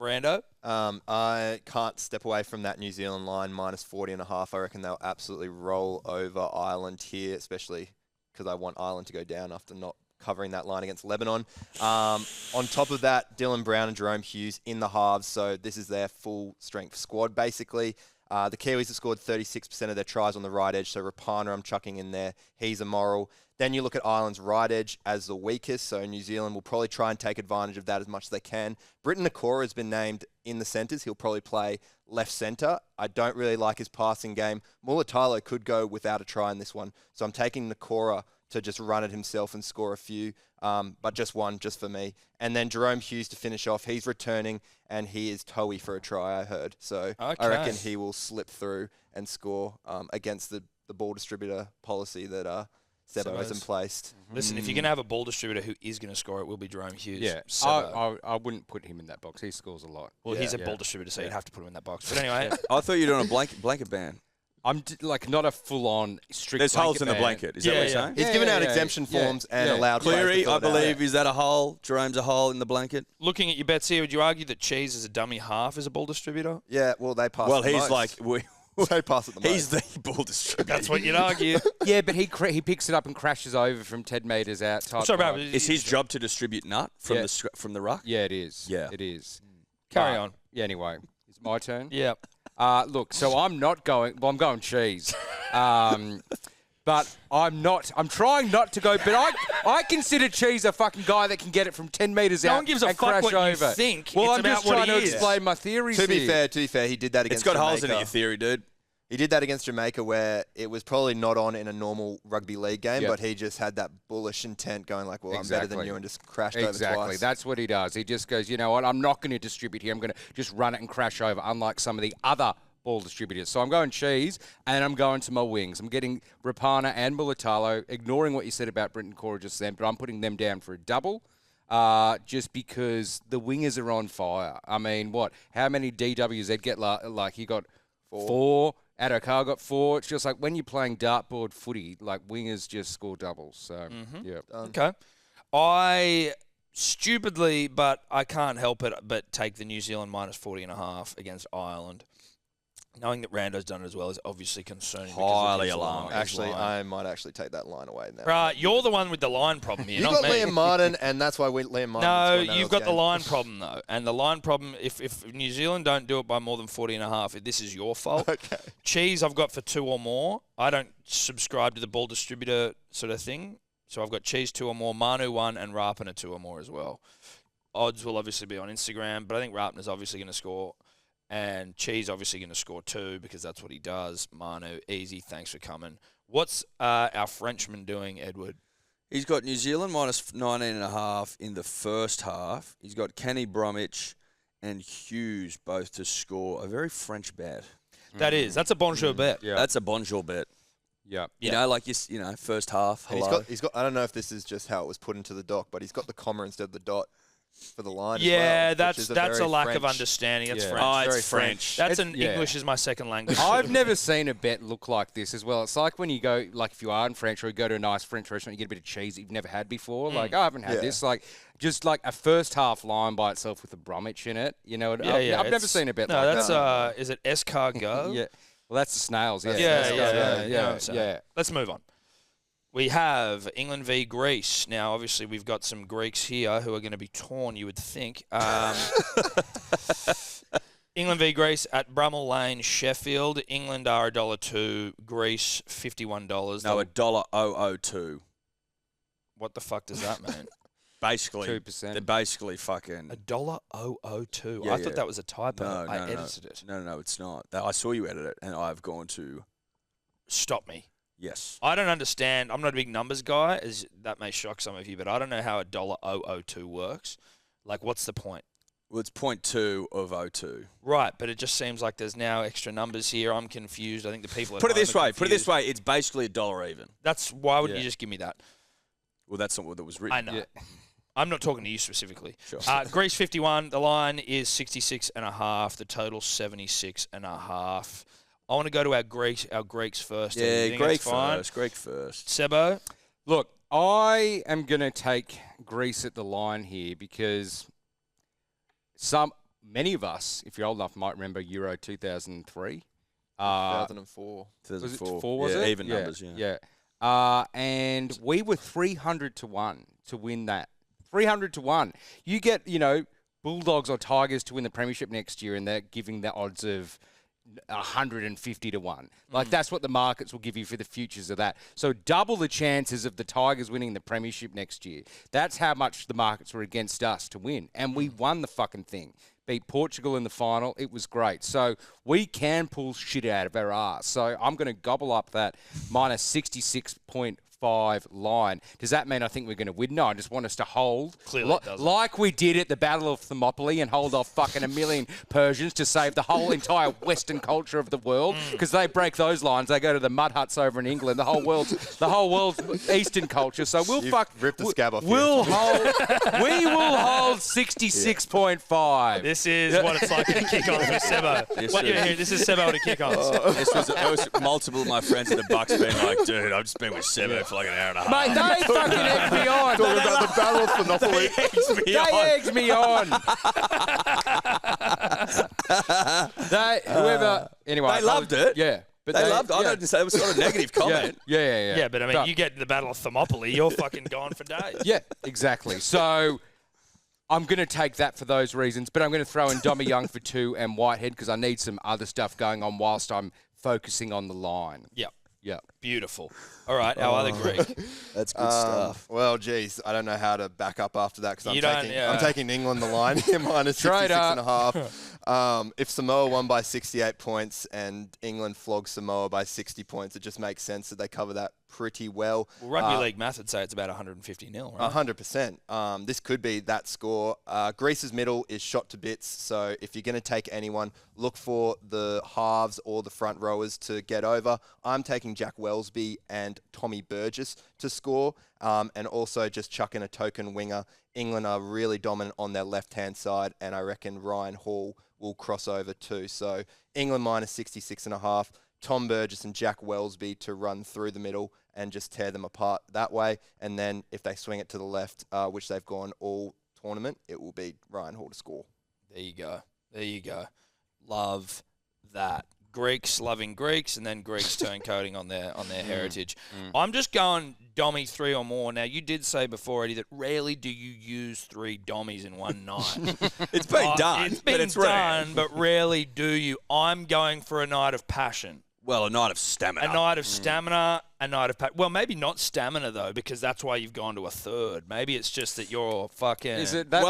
Rando? I can't step away from that New Zealand line, minus 40.5. I reckon they'll absolutely roll over Ireland here, especially because I want Ireland to go down after not covering that line against Lebanon. On top of that, Dylan Brown and Jerome Hughes in the halves, so this is their full-strength squad, basically. The Kiwis have scored 36% of their tries on the right edge, so Rapana I'm chucking in there. He's immoral. Then you look at Ireland's right edge as the weakest, so New Zealand will probably try and take advantage of that as much as they can. Britton Nakora has been named in the centres. He'll probably play left centre. I don't really like his passing game. Mulatalo could go without a try in this one, so I'm taking Nakora to just run it himself and score a few, but just one, just for me. And then Jerome Hughes to finish off. He's returning, and he is toey for a try, I heard. So I reckon he will slip through and score against the ball distributor policy that Sebo has in place. Listen, if you're going to have a ball distributor who is going to score, it will be Jerome Hughes. Yeah, I wouldn't put him in that box. He scores a lot. Well, he's a ball distributor, so you'd have to put him in that box. But anyway. I thought you were doing a blanket ban. I'm like not a full-on strict. There's holes in the blanket. Is that what you're saying? He's given out exemption forms and allowed. Cleary, I believe, is that a hole? Jerome's a hole in the blanket. Looking at your bets here, would you argue that Cheese is a dummy half as a ball distributor? Yeah, well, they pass. Well, the he's most. They pass it the most. He's the ball distributor. That's what you'd argue. Yeah, but he picks it up and crashes over from 10 metres out. Is his job to distribute nut from the ruck? Yeah, it is. Yeah, it is. Carry on. Yeah. Anyway, it's my turn. Yeah. Look, so I'm not going. Well, I'm going Cheese. But I'm not. I'm trying not to go. But I consider Cheese a fucking guy that can get it from 10 metres out. No one gives a and fuck crash what over. you think. Well, it's I'm just trying to explain my theories. To be fair, he did that against. It's got Jamaica. holes in it, your theory, dude. He did that against Jamaica where it was probably not on in a normal rugby league game, but he just had that bullish intent going like, well, I'm better than you, and just crashed over twice. Exactly. That's what he does. He just goes, you know what, I'm not going to distribute here. I'm going to just run it and crash over, unlike some of the other ball distributors. So I'm going Cheese, and I'm going to my wings. I'm getting Rapana and Mulatalo, ignoring what you said about Britton Cora just then, but I'm putting them down for a double. Just because the wingers are on fire. I mean, how many DWs they'd get? Like he got four. Adokar got 4. It's just like when you're playing dartboard footy, like wingers just score doubles. So, yeah. Okay. I stupidly, but I can't help it, but take the New Zealand minus 40.5 against Ireland. Knowing that Rando's done it as well is obviously concerning. Highly alarming. Actually, I might actually take that line away now. Right, you're the one with the line problem here, you not got me. Liam Martin, and that's why Liam Martin. No, you've got the line problem, though. And the line problem, if New Zealand don't do it by more than 40.5, this is your fault. Okay. Cheese I've got for 2 or more. I don't subscribe to the ball distributor sort of thing. So I've got Cheese 2 or more, Manu 1, and Rapana 2 or more as well. Odds will obviously be on Instagram, but I think Rapana's obviously going to score. And Cheese obviously going to score 2 because that's what he does. Manu, easy. Thanks for coming. What's our Frenchman doing, Edward? He's got New Zealand minus 19.5 in the first half. He's got Kenny Bromwich and Hughes both to score. A very French bet. That is. That's a bonjour bet. Yeah. That's a bonjour bet. Yeah. You know, like first half. And Hello. he's got. I don't know if this is just how it was put into the doc, but he's got the comma instead of the dot for the line. Yeah, as well, that's a lack of understanding. That's French. Oh, Very it's French. That's English is my second language. I've never seen a bet look like this as well. It's like when you go, like if you are in French or you go to a nice French restaurant, you get a bit of cheese that you've never had before. Like, I haven't had this. Like, just like a first half line by itself with a Bromwich in it. You know, I've never seen a bet like that. No, that's, is it escargot? Yeah. Well, that's the snails. Yeah. Yeah. Let's move on. We have England v Greece. Now, obviously, we've got some Greeks here who are going to be torn, you would think. England v Greece at Brummel Lane, Sheffield. England are $1.02. Greece, $51. No, $1.002. What the fuck does that mean? Basically, 2%. They're basically fucking $1.002. Yeah, I thought that was a typo. No, I edited it. No, it's not. I saw you edit it, and I've gone to Stop me. yes. I don't understand. I'm not a big numbers guy, as that may shock some of you, but I don't know how $1.002 works. Like, what's the point? Well, it's 0.2 of 02. Right, but it just seems like there's now extra numbers here. I'm confused. I think the people at Put it home this are way. Put it this confused. way. It's basically $1 even. That's why wouldn't Yeah. you just give me that? Well, that's not what that was written. I know. Yeah. I'm not talking to you specifically. Sure. Greece 51. The line is 66.5. The total 76.5. I want to go to our Greeks first. Do you Yeah, think Greek that's fine? first. Greek first. Sebo? Look, I am going to take Greece at the line here because many of us, if you're old enough, might remember Euro 2003. 2004. Was it 2004. four, was yeah, it? even numbers, yeah. And we were 300 to 1 to win that. 300 to 1. You get, Bulldogs or Tigers to win the premiership next year, and they're giving the odds of 150 to 1. Like, that's what the markets will give you for the futures of that. So double the chances of the Tigers winning the premiership next year. That's how much the markets were against us to win. And we won the fucking thing. Beat Portugal in the final. It was great. So we can pull shit out of our arse. So I'm going to gobble up that minus 66.5 line. Does that mean I think we're going to win? No, I just want us to hold. Clearly it doesn't. Like we did at the Battle of Thermopylae and hold off fucking a million Persians to save the whole entire Western culture of the world. Because they break those lines. They go to the mud huts over in England. The whole world's Eastern culture. So we'll ripped the scab off we will hold 66.5. This is what it's like at a kick-on for Sebo. This is Sebo at a kick-on. There was multiple of my friends at the Bucks being like, dude, I've just been with Sebo for like an hour and a half. Mate, they fucking egged me on. Talking about the Battle of Monopoly. They egged me on. Anyway. They loved it. Yeah. But They loved it. I don't say it was sort of a negative comment. Yeah. Yeah, but I mean, you get to the Battle of Thermopylae, you're fucking gone for days. Yeah, exactly. So I'm going to take that for those reasons, but I'm going to throw in Dommy Young for 2 and Whitehead because I need some other stuff going on whilst I'm focusing on the line. Yep. Yeah. Beautiful. All right, our other Greek. That's good stuff. Well, geez, I don't know how to back up after that because You I'm taking England the line here minus Straight 66.5. If Samoa won by 68 points and England flogged Samoa by 60 points, it just makes sense that they cover that pretty well. Well, Rugby League math would say it's about 150 nil, right? 100%. This could be that score. Greece's middle is shot to bits, so if you're going to take anyone, look for the halves or the front rowers to get over. I'm taking Jack Wellesby and Tommy Burgess to score, and also just chuck in a token winger. England are really dominant on their left-hand side, and I reckon Ryan Hall will cross over too. So England minus 66.5. Tom Burgess and Jack Wellesby to run through the middle and just tear them apart that way. And then if they swing it to the left, which they've gone all tournament, it will be Ryan Hall to score. There you go. Love that. Greeks loving Greeks, and then Greeks turncoating on their heritage. I'm just going Dommy 3 or more. Now, you did say before, Eddie, that rarely do you use 3 Dommies in one night. It's been done. It's been done, but rarely do you. I'm going for a night of passion. Well, a night of stamina. A night of stamina, a night of passion. Well, maybe not stamina, though, because that's why you've gone to a third. Maybe it's just that you're fucking... Is it that?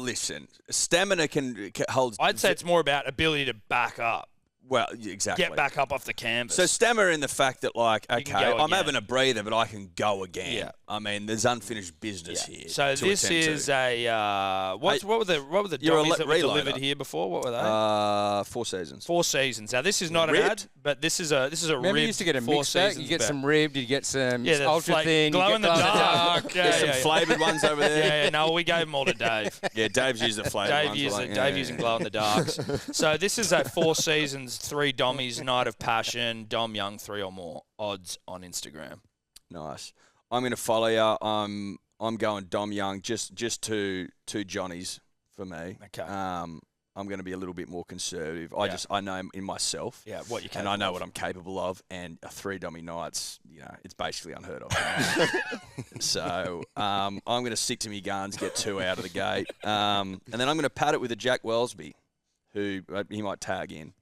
Listen, stamina can hold... I'd say it's more about ability to back up. Well, exactly. Get back up off the canvas. So stammer in the fact that, like, You okay, can go I'm again. having a breather, but I can go again. Yeah. I mean, there's unfinished business here. So to this attend is to. what were the You're a Dommies that were reloader. delivered here before? What were they? 4 seasons. 4 seasons. Now this is not an Ribbed? ad, but this is a Remember ribbed you used to get a 4 mix pack? seasons You get bet. some ribbed, you get some the ultra thin, glow you in get the glow dark. There's some Yeah. flavoured ones over there. Yeah, no, we gave them all to Dave. Yeah, Dave's used the flavoured ones. Dave using glow in the darks. So this is a 4 seasons, 3 Dommies, night of passion, Dom Young, 3 or more odds on Instagram. Nice. I'm going to follow you. I'm going Dom Young, just two Johnnies for me. Okay. I'm going to be a little bit more conservative. Yeah. I know in myself. Yeah, what you can. And I know what I'm capable of. And a 3 Dommy nights, it's basically unheard of. So I'm going to stick to my guns, get 2 out of the gate. And then I'm going to pad it with a Jack Wellsby, who he might tag in.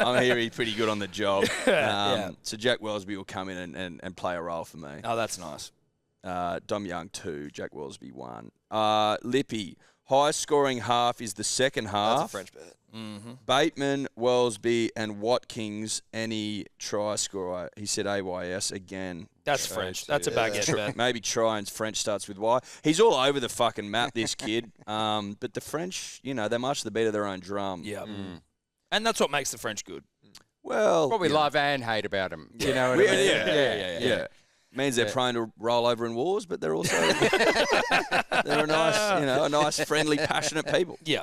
I hear he's pretty good on the job. So Jack Wellsby will come in and play a role for me. Oh, that's nice. Dom Young 2, Jack Wellsby 1. Lippy, highest scoring half is the second half. That's a French bet. Mm-hmm. Bateman, Wellsby, and Watkins, any try scorer. He said AYS again. That's French. That's a baguette bet. Maybe try and French starts with Y. He's all over the fucking map, this kid. But the French, they're much the beat of their own drum. Yeah. And that's what makes the French good. Well, What we love and hate about them. You know what I mean? Yeah. Means they're prone to roll over in wars, but they're also they're a nice, friendly, passionate people. Yeah.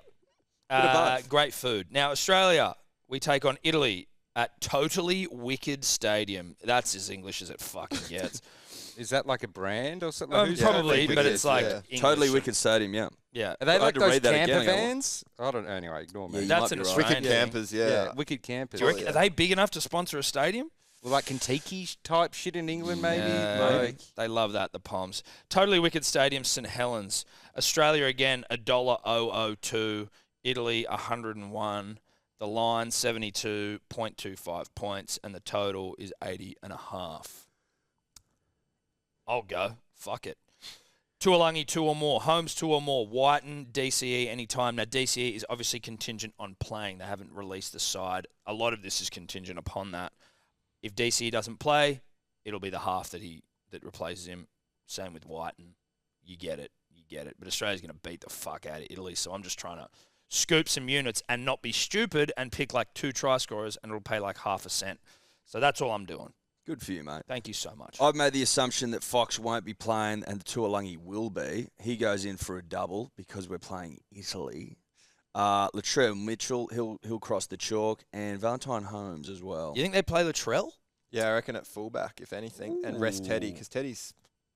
Bit of both. Great food. Now, Australia, we take on Italy at Totally Wicked Stadium. That's as English as it fucking gets. Is that like a brand or something? Who's Probably, that? but it's like yeah. Totally English. Wicked Stadium, yeah. Yeah. Are they I like had to those read that camper again, I vans? I don't know. Anyway, ignore me. Yeah, you That's might an be right. Australian Wicked thing. campers, yeah. Wicked campers. Do you reckon, are they big enough to sponsor a stadium? Well, like Kentucky type shit in England, maybe? Yeah, Like, they love that, the Poms. Totally Wicked Stadium, St Helens. Australia again, $1.002. Italy, 101. The line, 72.25 points. And the total is 80.5. I'll go. Fuck it. Tuolangi, 2 or more. Holmes, 2 or more. Whiten, DCE, anytime. Now, DCE is obviously contingent on playing. They haven't released the side. A lot of this is contingent upon that. If DCE doesn't play, it'll be the half that replaces him. Same with Whiten. You get it. But Australia's going to beat the fuck out of Italy, so I'm just trying to scoop some units and not be stupid and pick like 2 try scorers, and it'll pay like half a cent. So that's all I'm doing. Good for you, mate. Thank you so much. I've made the assumption that Fox won't be playing and Tuolangi will be. He goes in for a double because we're playing Italy. Latrell Mitchell, he'll cross the chalk, and Valentine Holmes as well. You think they play Latrell? Yeah, I reckon at fullback, if anything, and rest Teddy, because Teddy's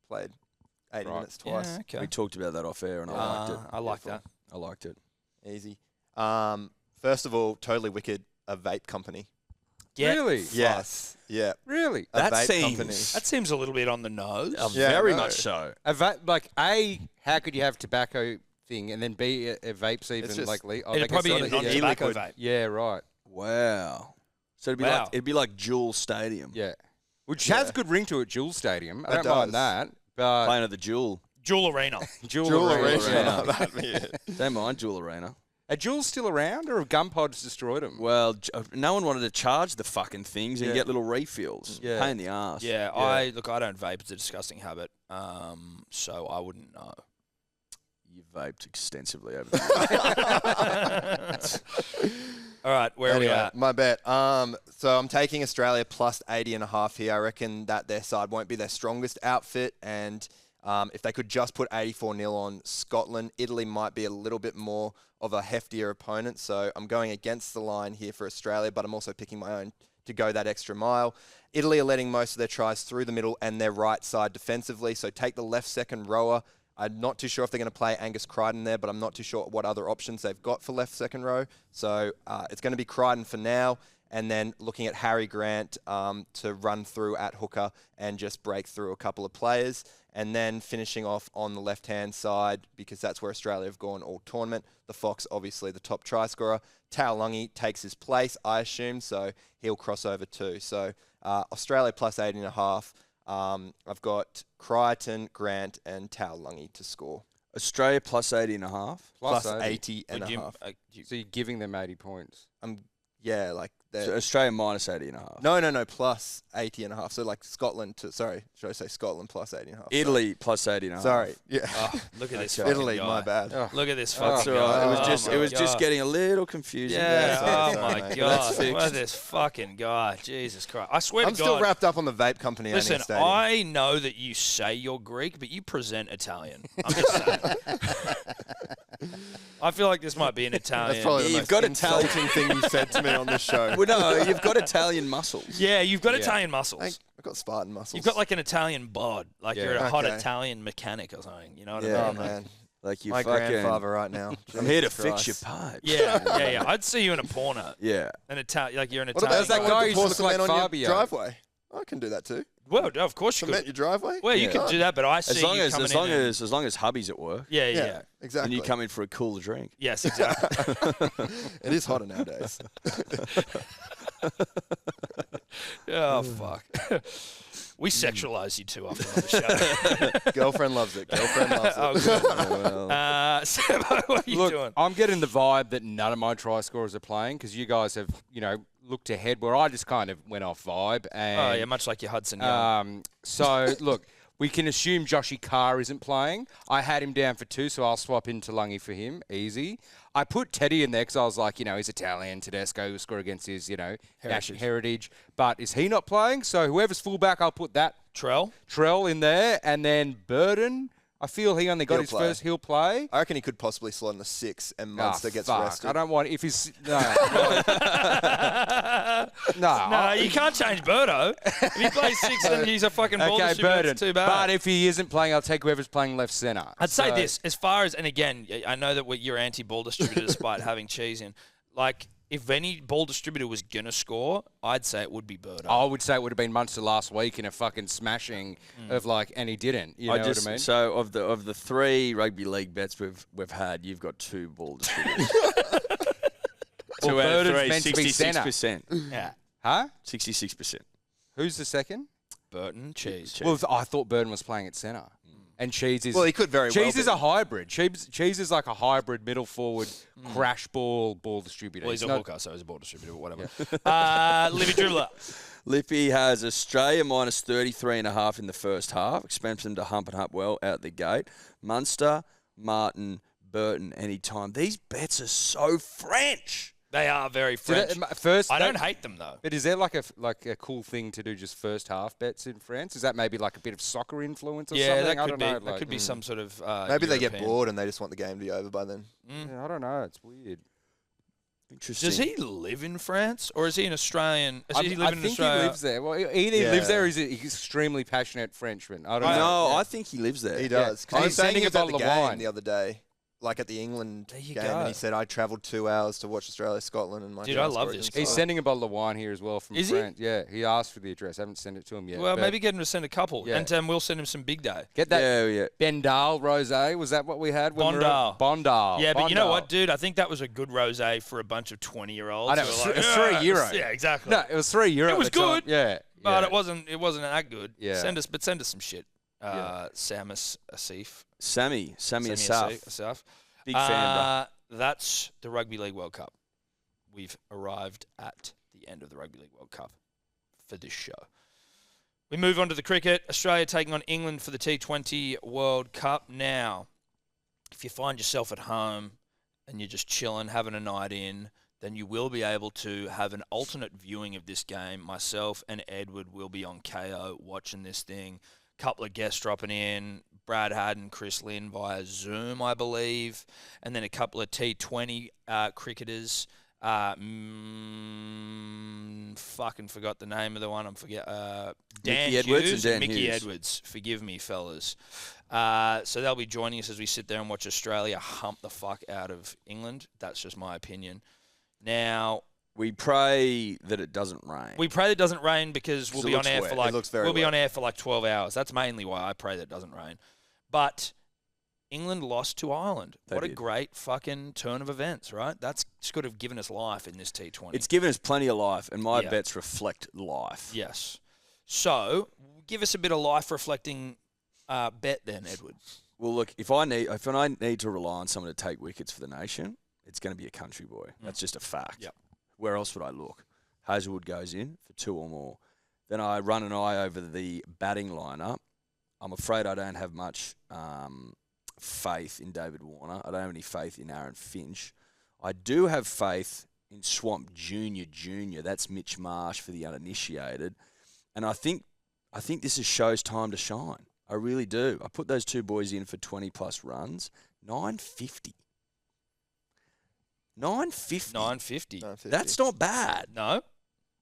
played 80 minutes twice. Yeah, okay. We talked about that off air, and I liked it. I like that. I liked it. Easy. First of all, Totally Wicked, a vape company. Yeah. Really? Yes. Yeah. Really? A That vape seems- company. That seems a little bit on the nose. Yeah, Very no. much so. How could you have tobacco thing and then B, a vape's even It's just- like legal? It'd probably be a non-tobacco e-liquid. vape. Yeah, right. Wow. So Wow. it'd be like Jewel Stadium. Yeah. Which has a good ring to it, Jewel Stadium. I It don't does. mind that. But Playing at the Jewel. Jewel Arena. Jewel Arena. Arena. That'd be it. Don't mind Jewel Arena. Are Jewels still around or have gun pods destroyed them? Well, no one wanted to charge the fucking things and Yeah. get little refills. Yeah. Pain in the ass. Yeah, I don't vape. It's a disgusting habit. So I wouldn't know. You vaped extensively over there. All right, where are we Anyway, at? my bet. So I'm taking Australia plus 80.5 here. I reckon that their side won't be their strongest outfit, and if they could just put 84-0 on Scotland, Italy might be a little bit more of a heftier opponent. So I'm going against the line here for Australia, but I'm also picking my own to go that extra mile. Italy are letting most of their tries through the middle and their right side defensively. So take the left second rower. I'm not too sure if they're going to play Angus Crichton there, but I'm not too sure what other options they've got for left second row. So it's going to be Crichton for now, and then looking at Harry Grant to run through at hooker and just break through a couple of players. And then finishing off on the left-hand side, because that's where Australia have gone all tournament. The Fox, obviously, the top try scorer. Taulagi takes his place, I assume, so he'll cross over too. So Australia plus 80.5. I've got Crichton, Grant, and Taulagi to score. Australia plus 80.5. Plus 80.5. So you're giving them 80 points. Yeah, like So Australia minus 80.5. No, plus 80.5. So like Scotland should I say Scotland plus 80.5? Italy plus 80.5. Sorry. Yeah. Oh, look at this. Italy, guy. my bad. Oh, look at this That's fucking all guy. right. It was just getting a little confusing. Yeah. Sorry, Oh my mate. god. Look at this fucking guy. Jesus Christ. I swear I'm to God. still wrapped up on the vape company. Listen, owning a stadium. I know that you say you're Greek, but you present Italian. I'm just saying. I feel like this might be an Italian. That's probably the You've most got insulting thing you said to me on this show. Well, no, you've got Italian muscles. Yeah, you've got Italian muscles. I've got Spartan muscles. You've got like an Italian bod, like you're a hot Okay. Italian mechanic or something. You know what Yeah, I mean? man. Like you My fucking. grandfather right now. I'm here to Jesus fix your Christ. pipe. Yeah. I'd see you in a porno. Yeah. An Italian, like you're an What Italian. about that that guy guy who who looks like on Fabio? your driveway? I can do that too. Well, of course you Cement could. your driveway? Well, you could do that, but I see As long you as coming as long in and- as as long as hubby's at work, yeah. Exactly. and you come in for a cooler drink. Yes, exactly. It is hotter nowadays. Oh fuck. We sexualize you too often on the show. Girlfriend loves it. Girlfriend loves it. Oh, good. Well, Sebo, what are you Look, doing? I'm getting the vibe that none of my try scorers are playing because you guys have, looked ahead where I just kind of went off vibe. And, Oh yeah, much like your Hudson Young. So, look, we can assume Joshy Carr isn't playing. I had him down for 2, so I'll swap into Lungy for him. Easy. I put Teddy in there because I was like, he's Italian. Tedesco will score against his, heritage. But is he not playing? So whoever's fullback, I'll put that Trell in there. And then Burden, I feel he only got He'll his play. first. He'll play. I reckon he could possibly slot in the 6 and Munster gets rested. I don't want if he's no. You can't change Birdo. If he plays 6, then he's a fucking ball Okay, distributor. Burden. That's too bad. But if he isn't playing, I'll take whoever's playing left centre. I'd say this, as far as, and again, I know that you're anti-ball distributor despite having cheese in. Like, if any ball distributor was going to score, I'd say it would be Birdo. I would say it would have been Munster last week in a fucking smashing of and he didn't. You know what I mean? So of the 3 rugby league bets we've had, you've got 2 ball distributors. Well, 2 out of Burden's 3, meant to be centre. 66%. Yeah. Huh? 66%. Who's the second? Burton, cheese. Well, I thought Burden was playing at centre. And Cheese is... Well, he could very well Cheese be. is a hybrid. Cheese is like a hybrid middle forward crash ball distributor. Well, he's a not- hooker, so he's a ball distributor, but whatever. Livy Dribbler. Lippy has Australia minus 33.5 in the first half. Expects them to hump and hump well out the gate. Munster, Martin, Burton, anytime. These bets are so French. They are very So French. first, I don't hate them, though. But is there like a cool thing to do just first half bets in France? Is that maybe like a bit of soccer influence or Yeah, something? that I could don't be. know. That could be some sort of Maybe they get European- bored and they just want the game to be over by then. Yeah, I don't know. It's weird. Interesting. Does he live in France, or is he an Australian? Is he living I in think Australia? he lives there. Well, either he Yeah. lives there or he's an extremely passionate Frenchman. I don't know. No, Yeah. I think he lives there. He does. 'Cause And he he's was saying sending he a was at bottle the of game wine. the other day, like at the England There you game, go. and he said, I travelled 2 hours to watch Australia, Scotland, and my Dude, I dad's love origin this side. He's sending a bottle of wine here as well from Is he? France. Yeah, he asked for the address. I haven't sent it to him yet. Well, but maybe get him to send a couple, Yeah. and we'll send him some Big Day. get that Yeah. Bendal rosé. Was that what we had? When Bondal. Bondal. Yeah, but you know Bondal. what, dude? I think that was a good rosé for a bunch of 20-year-olds. I know, who it were was like, €3. Yeah, exactly. No, it was €3. It was at the time. good, Yeah, but yeah. it wasn't that good. Yeah. Send us some shit. Samus Asif. Sammy Asaf. Asaf. Big fan, bro. That's the Rugby League World Cup. We've arrived at the end of the Rugby League World Cup for this show. We move on to the cricket. Australia taking on England for the T20 World Cup. Now, if you find yourself at home and you're just chilling, having a night in, then you will be able to have an alternate viewing of this game. Myself and Edward will be on KO watching this thing. Couple of guests dropping in. Brad Haddon, Chris Lynn via Zoom, I believe. And then a couple of T20 cricketers. Fucking forgot the name of the one. Dan Mickey Edwards Hughes and Dan Mickey Hughes. Edwards. Forgive me, fellas. So they'll be joining us as we sit there and watch Australia hump the fuck out of England. That's just my opinion. Now, We pray that it doesn't rain. we pray that it doesn't rain because we'll it be on looks air wet. for It like looks very we'll be wet. on air for like 12 hours. That's mainly why I pray that it doesn't rain. But England lost to Ireland. They What a did. great fucking turn of events, right? That's could have given us life in this T20. It's given us plenty of life, and my Yeah. bets reflect life. Yes. So, give us a bit of life reflecting bet then, Edward. Well, look, if I need to rely on someone to take wickets for the nation, it's going to be a country boy. That's just a fact. Yep. Where else would I look? Hazelwood goes in for 2 or more. Then I run an eye over the batting lineup. I'm afraid I don't have much faith in David Warner. I don't have any faith in Aaron Finch. I do have faith in Swamp Junior. That's Mitch Marsh for the uninitiated. And I think this is Show's time to shine. I really do. I put those 2 boys in for 20-plus runs. 950. 950. That's not bad. No.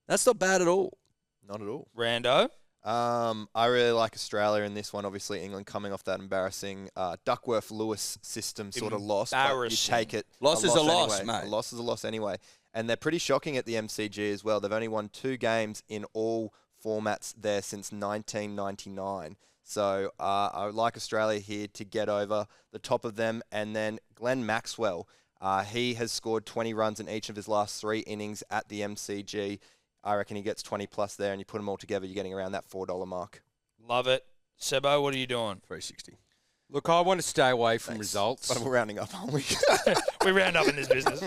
That's not bad at all. Not at all. Rando? I really like Australia in this one. Obviously, England coming off that embarrassing Duckworth-Lewis system sort of loss. But you take it. Loss is a loss, anyway. mate. A loss is a loss anyway. And they're pretty shocking at the MCG as well. They've only won 2 games in all formats there since 1999. So I would like Australia here to get over the top of them. And then Glenn Maxwell, he has scored 20 runs in each of his last 3 innings at the MCG. I reckon he gets 20-plus there, and you put them all together, you're getting around that $4 mark. Love it. Sebo, what are you doing? 360. Look, I want to stay away from results. But we're rounding up, aren't we? We round up in this business.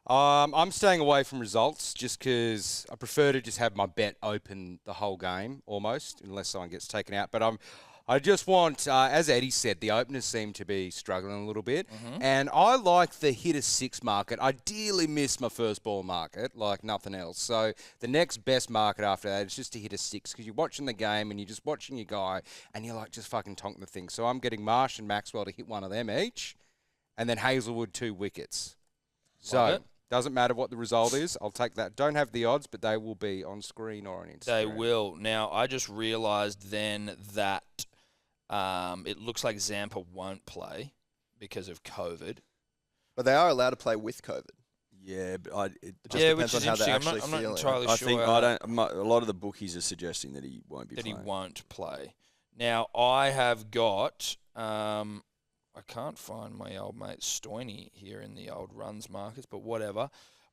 I'm staying away from results just because I prefer to just have my bet open the whole game almost, unless someone gets taken out. But I just want, as Eddie said, the openers seem to be struggling a little bit. Mm-hmm. And I like the hit a 6 market. I dearly miss my first ball market like nothing else. So the next best market after that is just to hit a 6 because you're watching the game and you're just watching your guy and you're like, just fucking tonk the thing. So I'm getting Marsh and Maxwell to hit one of them each and then Hazelwood 2 wickets. So doesn't matter what the result is. I'll take that. Don't have the odds, but they will be on screen or on Instagram. They will. Now, I just realised then that it looks like Zampa won't play because of COVID. But they are allowed to play with COVID. Yeah, but it just depends on how they're actually I'm not feeling. entirely I sure. think a lot of the bookies are suggesting that he won't be playing. He won't play. Now, I have got... I can't find my old mate Stoiny here in the old runs markets, but whatever.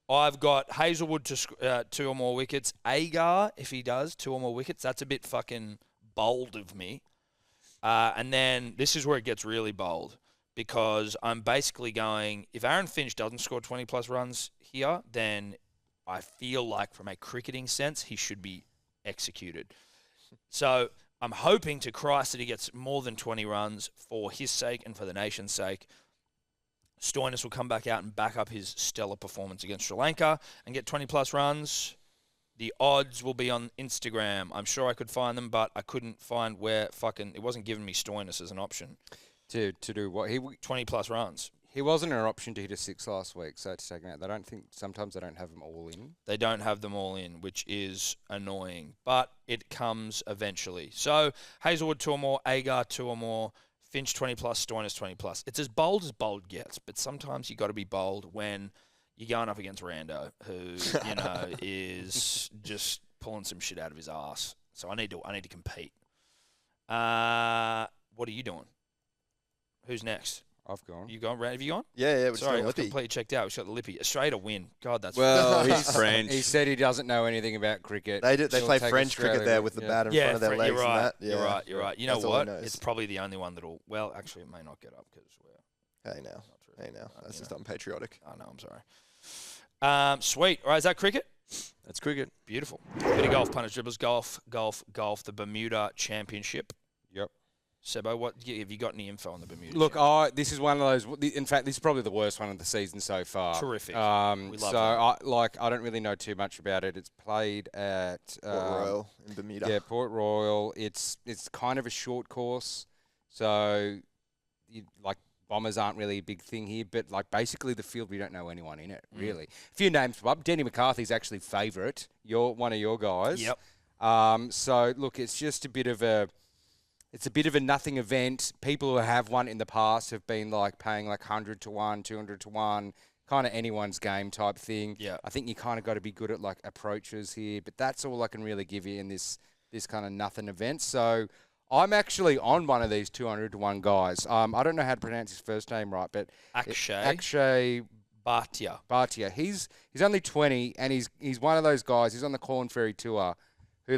I've got Hazelwood to 2 or more wickets. Agar, if he does 2 or more wickets, that's a bit fucking bold of me. And then this is where it gets really bold because I'm basically going, if Aaron Finch doesn't score 20-plus runs here, then I feel like from a cricketing sense, he should be executed. So I'm hoping to Christ that he gets more than 20 runs for his sake and for the nation's sake. Stoinis will come back out and back up his stellar performance against Sri Lanka and get 20-plus runs. The odds will be on Instagram. I'm sure I could find them, but I couldn't find where it wasn't giving me Stoinis as an option. To do what? 20-plus runs. He wasn't an option to hit a 6 last week, so to take him out. Sometimes they don't have them all in. They don't have them all in, which is annoying, but it comes eventually. So Hazelwood 2 or more, Agar 2 or more, Finch 20-plus, Stoinis 20-plus. It's as bold gets, but sometimes you got to be bold when you're going up against Rando, who is just pulling some shit out of his ass. So I need to compete. What are you doing? Who's next? I've gone. You gone? Have you gone? Yeah. Sorry, I was completely checked out. We shot the Lippy. Australia to win. God, that's he's French. He said he doesn't know anything about cricket. They play French cricket there with the bat in front of their legs. You're right. And that. Yeah. You're right. You know what? It's probably the only one that'll. Well, actually, it may not get up because we're. Hey now. That's just unpatriotic. I know. I'm sorry. Sweet. All right. Is that cricket? That's cricket. Beautiful. Bit of golf, punters, dribblers, golf. The Bermuda Championship. Yep. Sebo, what have you got any info on the Bermuda? Look, this is one of those. In fact, this is probably the worst one of the season so far. Terrific. We love it. I don't really know too much about it. It's played at Port Royal in Bermuda. Yeah, Port Royal. It's kind of a short course, so bombers aren't really a big thing here. But basically the field, we don't know anyone in it really. A few names pop up. Denny McCarthy's actually favourite. You're one of your guys. Yep. So look, it's just a bit of a. It's a bit of a nothing event. People who have won in the past have been paying 100 to 1, 200 to 1, kind of anyone's game type thing. Yeah. I think you kind of got to be good at approaches here, but that's all I can really give you in this kind of nothing event. So I'm actually on one of these 200 to 1 guys. I don't know how to pronounce his first name right, but Akshay Bhatia. He's only 20 and he's one of those guys. He's on the Corn Ferry Tour who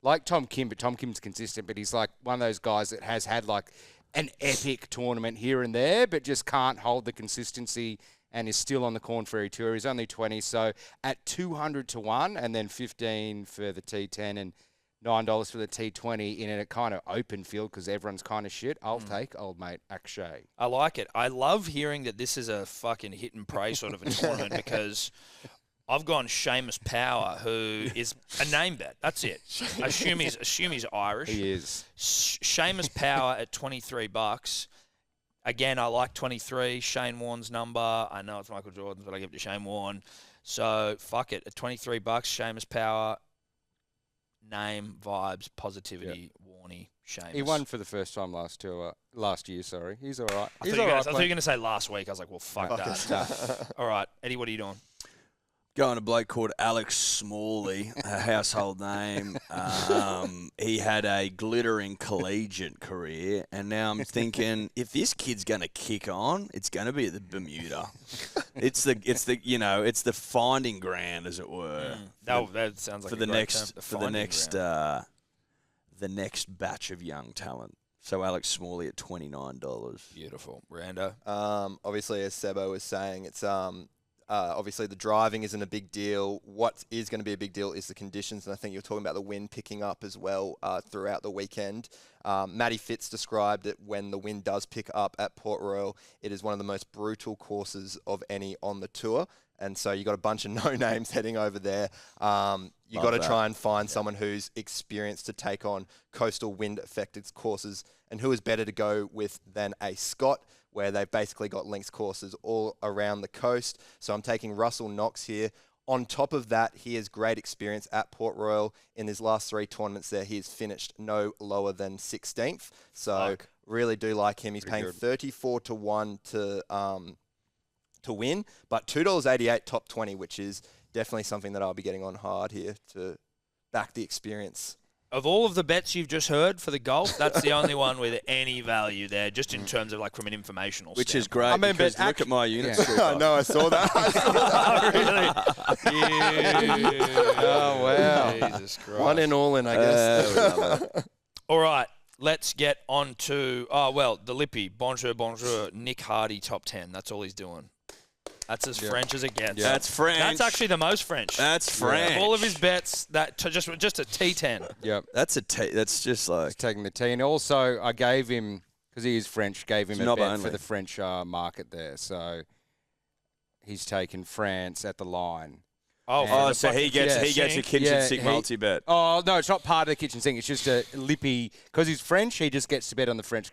like Tom Kim, but Tom Kim's consistent, but he's like one of those guys that has had like an epic tournament here and there, but just can't hold the consistency and is still on the Corn Ferry Tour. He's only 20, so at 200 to 1 and then 15 for the T10 and $9 for the T20 in a kind of open field because everyone's kind of shit. I'll take old mate Akshay. I like it. I love hearing that this is a fucking hit and pray sort of a tournament because I've gone Seamus Power, who is a name bet. That's it. Assume he's Irish. He is. Seamus Power at $23. Again, I like 23. Shane Warne's number. I know it's Michael Jordan's, but I give it to Shane Warne. So fuck it. At $23, Seamus Power. Name, vibes, positivity, Warney, Seamus. He won for the first time last year. Sorry, he's all right. I thought you were going to say last week. I was like, well, fuck that. All right, Eddie, what are you doing? Going a bloke called Alex Smalley, a household name. He had a glittering collegiate career, and now I'm thinking if this kid's going to kick on, it's going to be at the Bermuda. It's the finding ground, as it were. That sounds like for the next batch of young talent. So Alex Smalley at $29. Beautiful, Rando. Obviously, as Sebo was saying, it's obviously, the driving isn't a big deal. What is going to be a big deal is the conditions, and I think you're talking about the wind picking up as well throughout the weekend. Matty Fitz described it when the wind does pick up at Port Royal. It is one of the most brutal courses of any on the tour, and so you got a bunch of no-names heading over there. You got to try and find someone who's experienced to take on coastal wind-affected courses, and who is better to go with than a Scot, where they've basically got links courses all around the coast. So I'm taking Russell Knox here. On top of that, he has great experience at Port Royal. In his last 3 tournaments there, he has finished no lower than 16th. So really do like him. He's paying 34 to 1 to win, but $2.88 top 20, which is definitely something that I'll be getting on hard here to back the experience. Of all of the bets you've just heard for the golf, that's the only one with any value there, just in terms of like from an informational Which standpoint. is great, because look at my unit scooper. I know, I saw that. Really? Oh, wow. Jesus Christ. One in all in, I guess. All right, let's get on to, the Lippy. Bonjour, Nick Hardy, top 10. That's all he's doing. That's as French as it gets. Yeah. That's French. That's actually the most French. That's French. Of all of his bets, just a T10. Yep. That's just like... He's taking the T. And also, I gave him, because he is French, gave him a bet for the French market there. So he's taken France at the line. So he gets a kitchen sink multi-bet. Oh, no, it's not part of the kitchen sink. It's just a Lippy. Because he's French, he just gets to bet on the France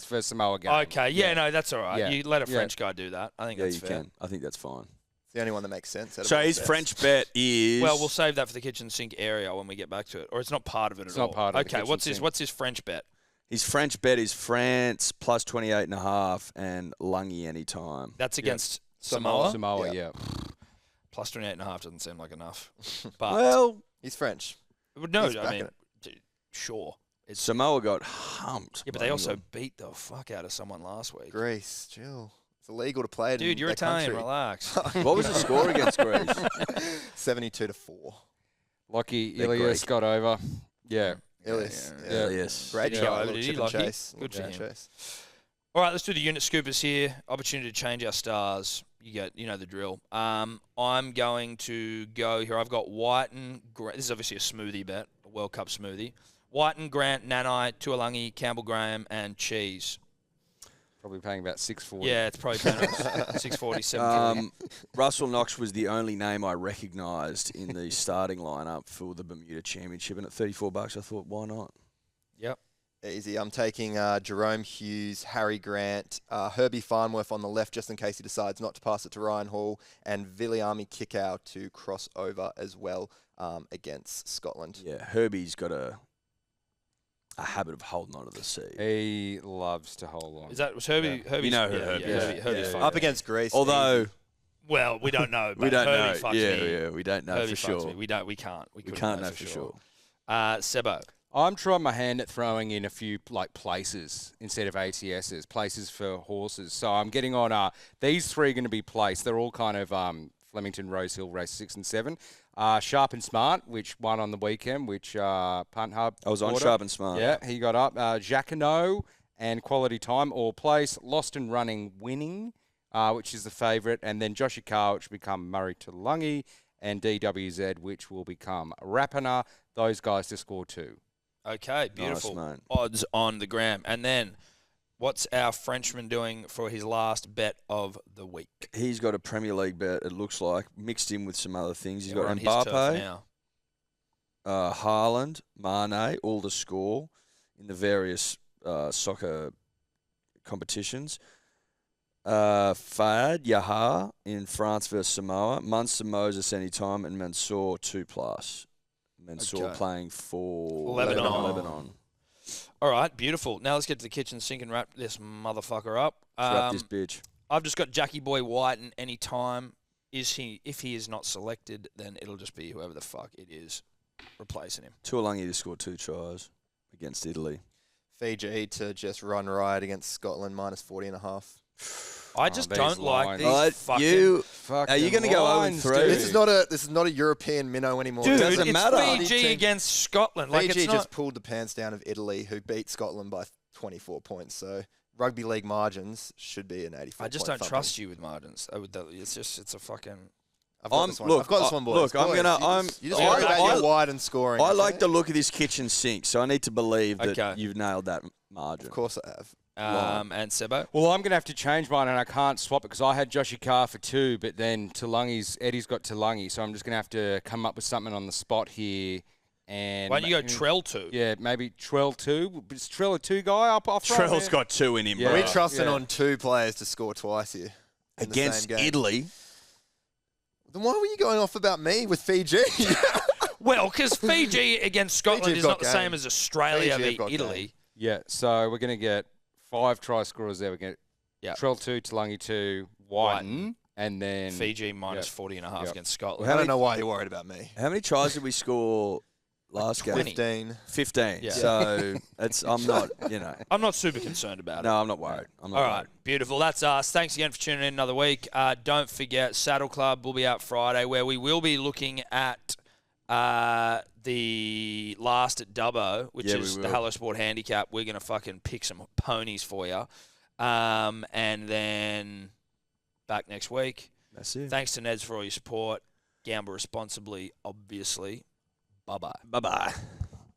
versus Samoa game. Okay, no, that's all right. Yeah. You let a French guy do that. I think that's fair. Can. I think that's fine. It's the only one that makes sense. So his French bet is... Well, we'll save that for the kitchen sink area when we get back to it. Or it's not part of it at all. It's not part of it. Okay, what's his French bet? His French bet is France plus 28.5 and Lungy anytime. That's against Samoa? Samoa, yeah. Plus 28.5 doesn't seem like enough. But well, he's French. No, I mean, sure. Samoa got humped. Yeah, but they also beat the fuck out of someone last week. Greece, chill. It's illegal to play it. Dude, you're Italian. Country. Relax. What was the score against Greece? 72 to 4. Lucky Ilias got over. Yeah. Ilias. Ilias. Great job. Good for him. All right, let's do the unit scoopers here. Opportunity to change our stars. You know the drill. I'm going to go here. I've got Whiten. This is obviously a smoothie bet, a World Cup smoothie. Whiten, Grant, Nanai, Tuolangi, Campbell Graham, and Cheese. Probably paying about $6.40. Yeah, it's probably paying $6.40, $7.40. Russell Knox was the only name I recognised in the starting lineup for the Bermuda Championship, and at $34, I thought, why not? Yep. Easy. I'm taking Jerome Hughes, Harry Grant, Herbie Farnworth on the left, just in case he decides not to pass it to Ryan Hall, and Viliami Kikau to cross over as well against Scotland. Yeah, Herbie's got a habit of holding onto the seat. He loves to hold on. Was Herbie? Yeah. You know who Herbie is. Herbie's Up against Greece. Although... Well, we don't know. We don't Herbie know. Fucks me. Yeah, we don't know Herbie for sure. Me. We can't. We can't know for sure. Sebo. I'm trying my hand at throwing in a few places instead of ATSs, places for horses. So I'm getting on. These three are going to be placed. They're all kind of Flemington, Rosehill, race 6 and 7. Sharp and Smart, which won on the weekend, which Punt Hub. I was on Sharp and Smart. Yeah, he got up. Jacquinot and Quality Time, all place. Lost and Running, winning, which is the favourite. And then Joshy Carr, which will become Murray Tulungi, and DWZ, which will become Rapana. Those guys to score 2. Okay, beautiful. Nice, odds on the gram. And then, what's our Frenchman doing for his last bet of the week? He's got a Premier League bet, it looks like, mixed in with some other things. He's We're got on his turf Mbappe, now. Haaland, Mane, all to score in the various soccer competitions. Fayad, Yaha in France versus Samoa. Munster, Moses anytime, and Mansour 2+. Mansour playing for Lebanon. All right, beautiful. Now let's get to the kitchen sink and wrap this motherfucker up. Wrap this bitch. I've just got Jackie Boy White, and any time if he is not selected, then it'll just be whoever the fuck it is replacing him. Tuolangi to score 2 tries against Italy. Fiji to just run riot against Scotland -40.5. I just don't like these Are you going to go 0-3? This is not a European minnow anymore. Dude, doesn't it's matter. Fiji against Scotland. Like, Fiji it's just not... pulled the pants down of Italy, who beat Scotland by 24 points. So rugby league margins should be an 84. I just don't trust you with margins. It's a fucking... I've got this one, boys. Look, I'm gonna. You just worry about your wide and scoring. I like the look of this kitchen sink, so I need to believe that you've nailed that margin. Of course I have. And Sebo? Well, I'm going to have to change mine, and I can't swap it because I had Joshy Carr for 2, but then Eddie's got Tulungi, so I'm just going to have to come up with something on the spot here. And why don't you go Trell 2? Yeah, maybe Trell 2. Is Trell a 2 guy? I'll Trell's got 2 in him, Yeah. bro. We're trusting on 2 players to score twice here. Against Italy. Then why were you going off about me with Fiji? Well, because Fiji against Scotland is not the same as Australia Fiji beat Italy. Yeah, so we're going to get 5 try scorers there. We get Trell 2, Tulungi 2, Whiten, and then Fiji -40.5 against Scotland. I don't know why you're worried about me. How many tries did we score last game? 15. Yeah. So I'm not, I'm not super concerned about it. No, I'm not worried. All right, beautiful. That's us. Thanks again for tuning in another week. Don't forget, Saddle Club will be out Friday, where we will be looking at the last at Dubbo, which is the Hello Sport Handicap. We're going to fucking pick some ponies for you. And then back next week. That's it. Thanks to Neds for all your support. Gamble responsibly, obviously. Bye-bye. Bye-bye.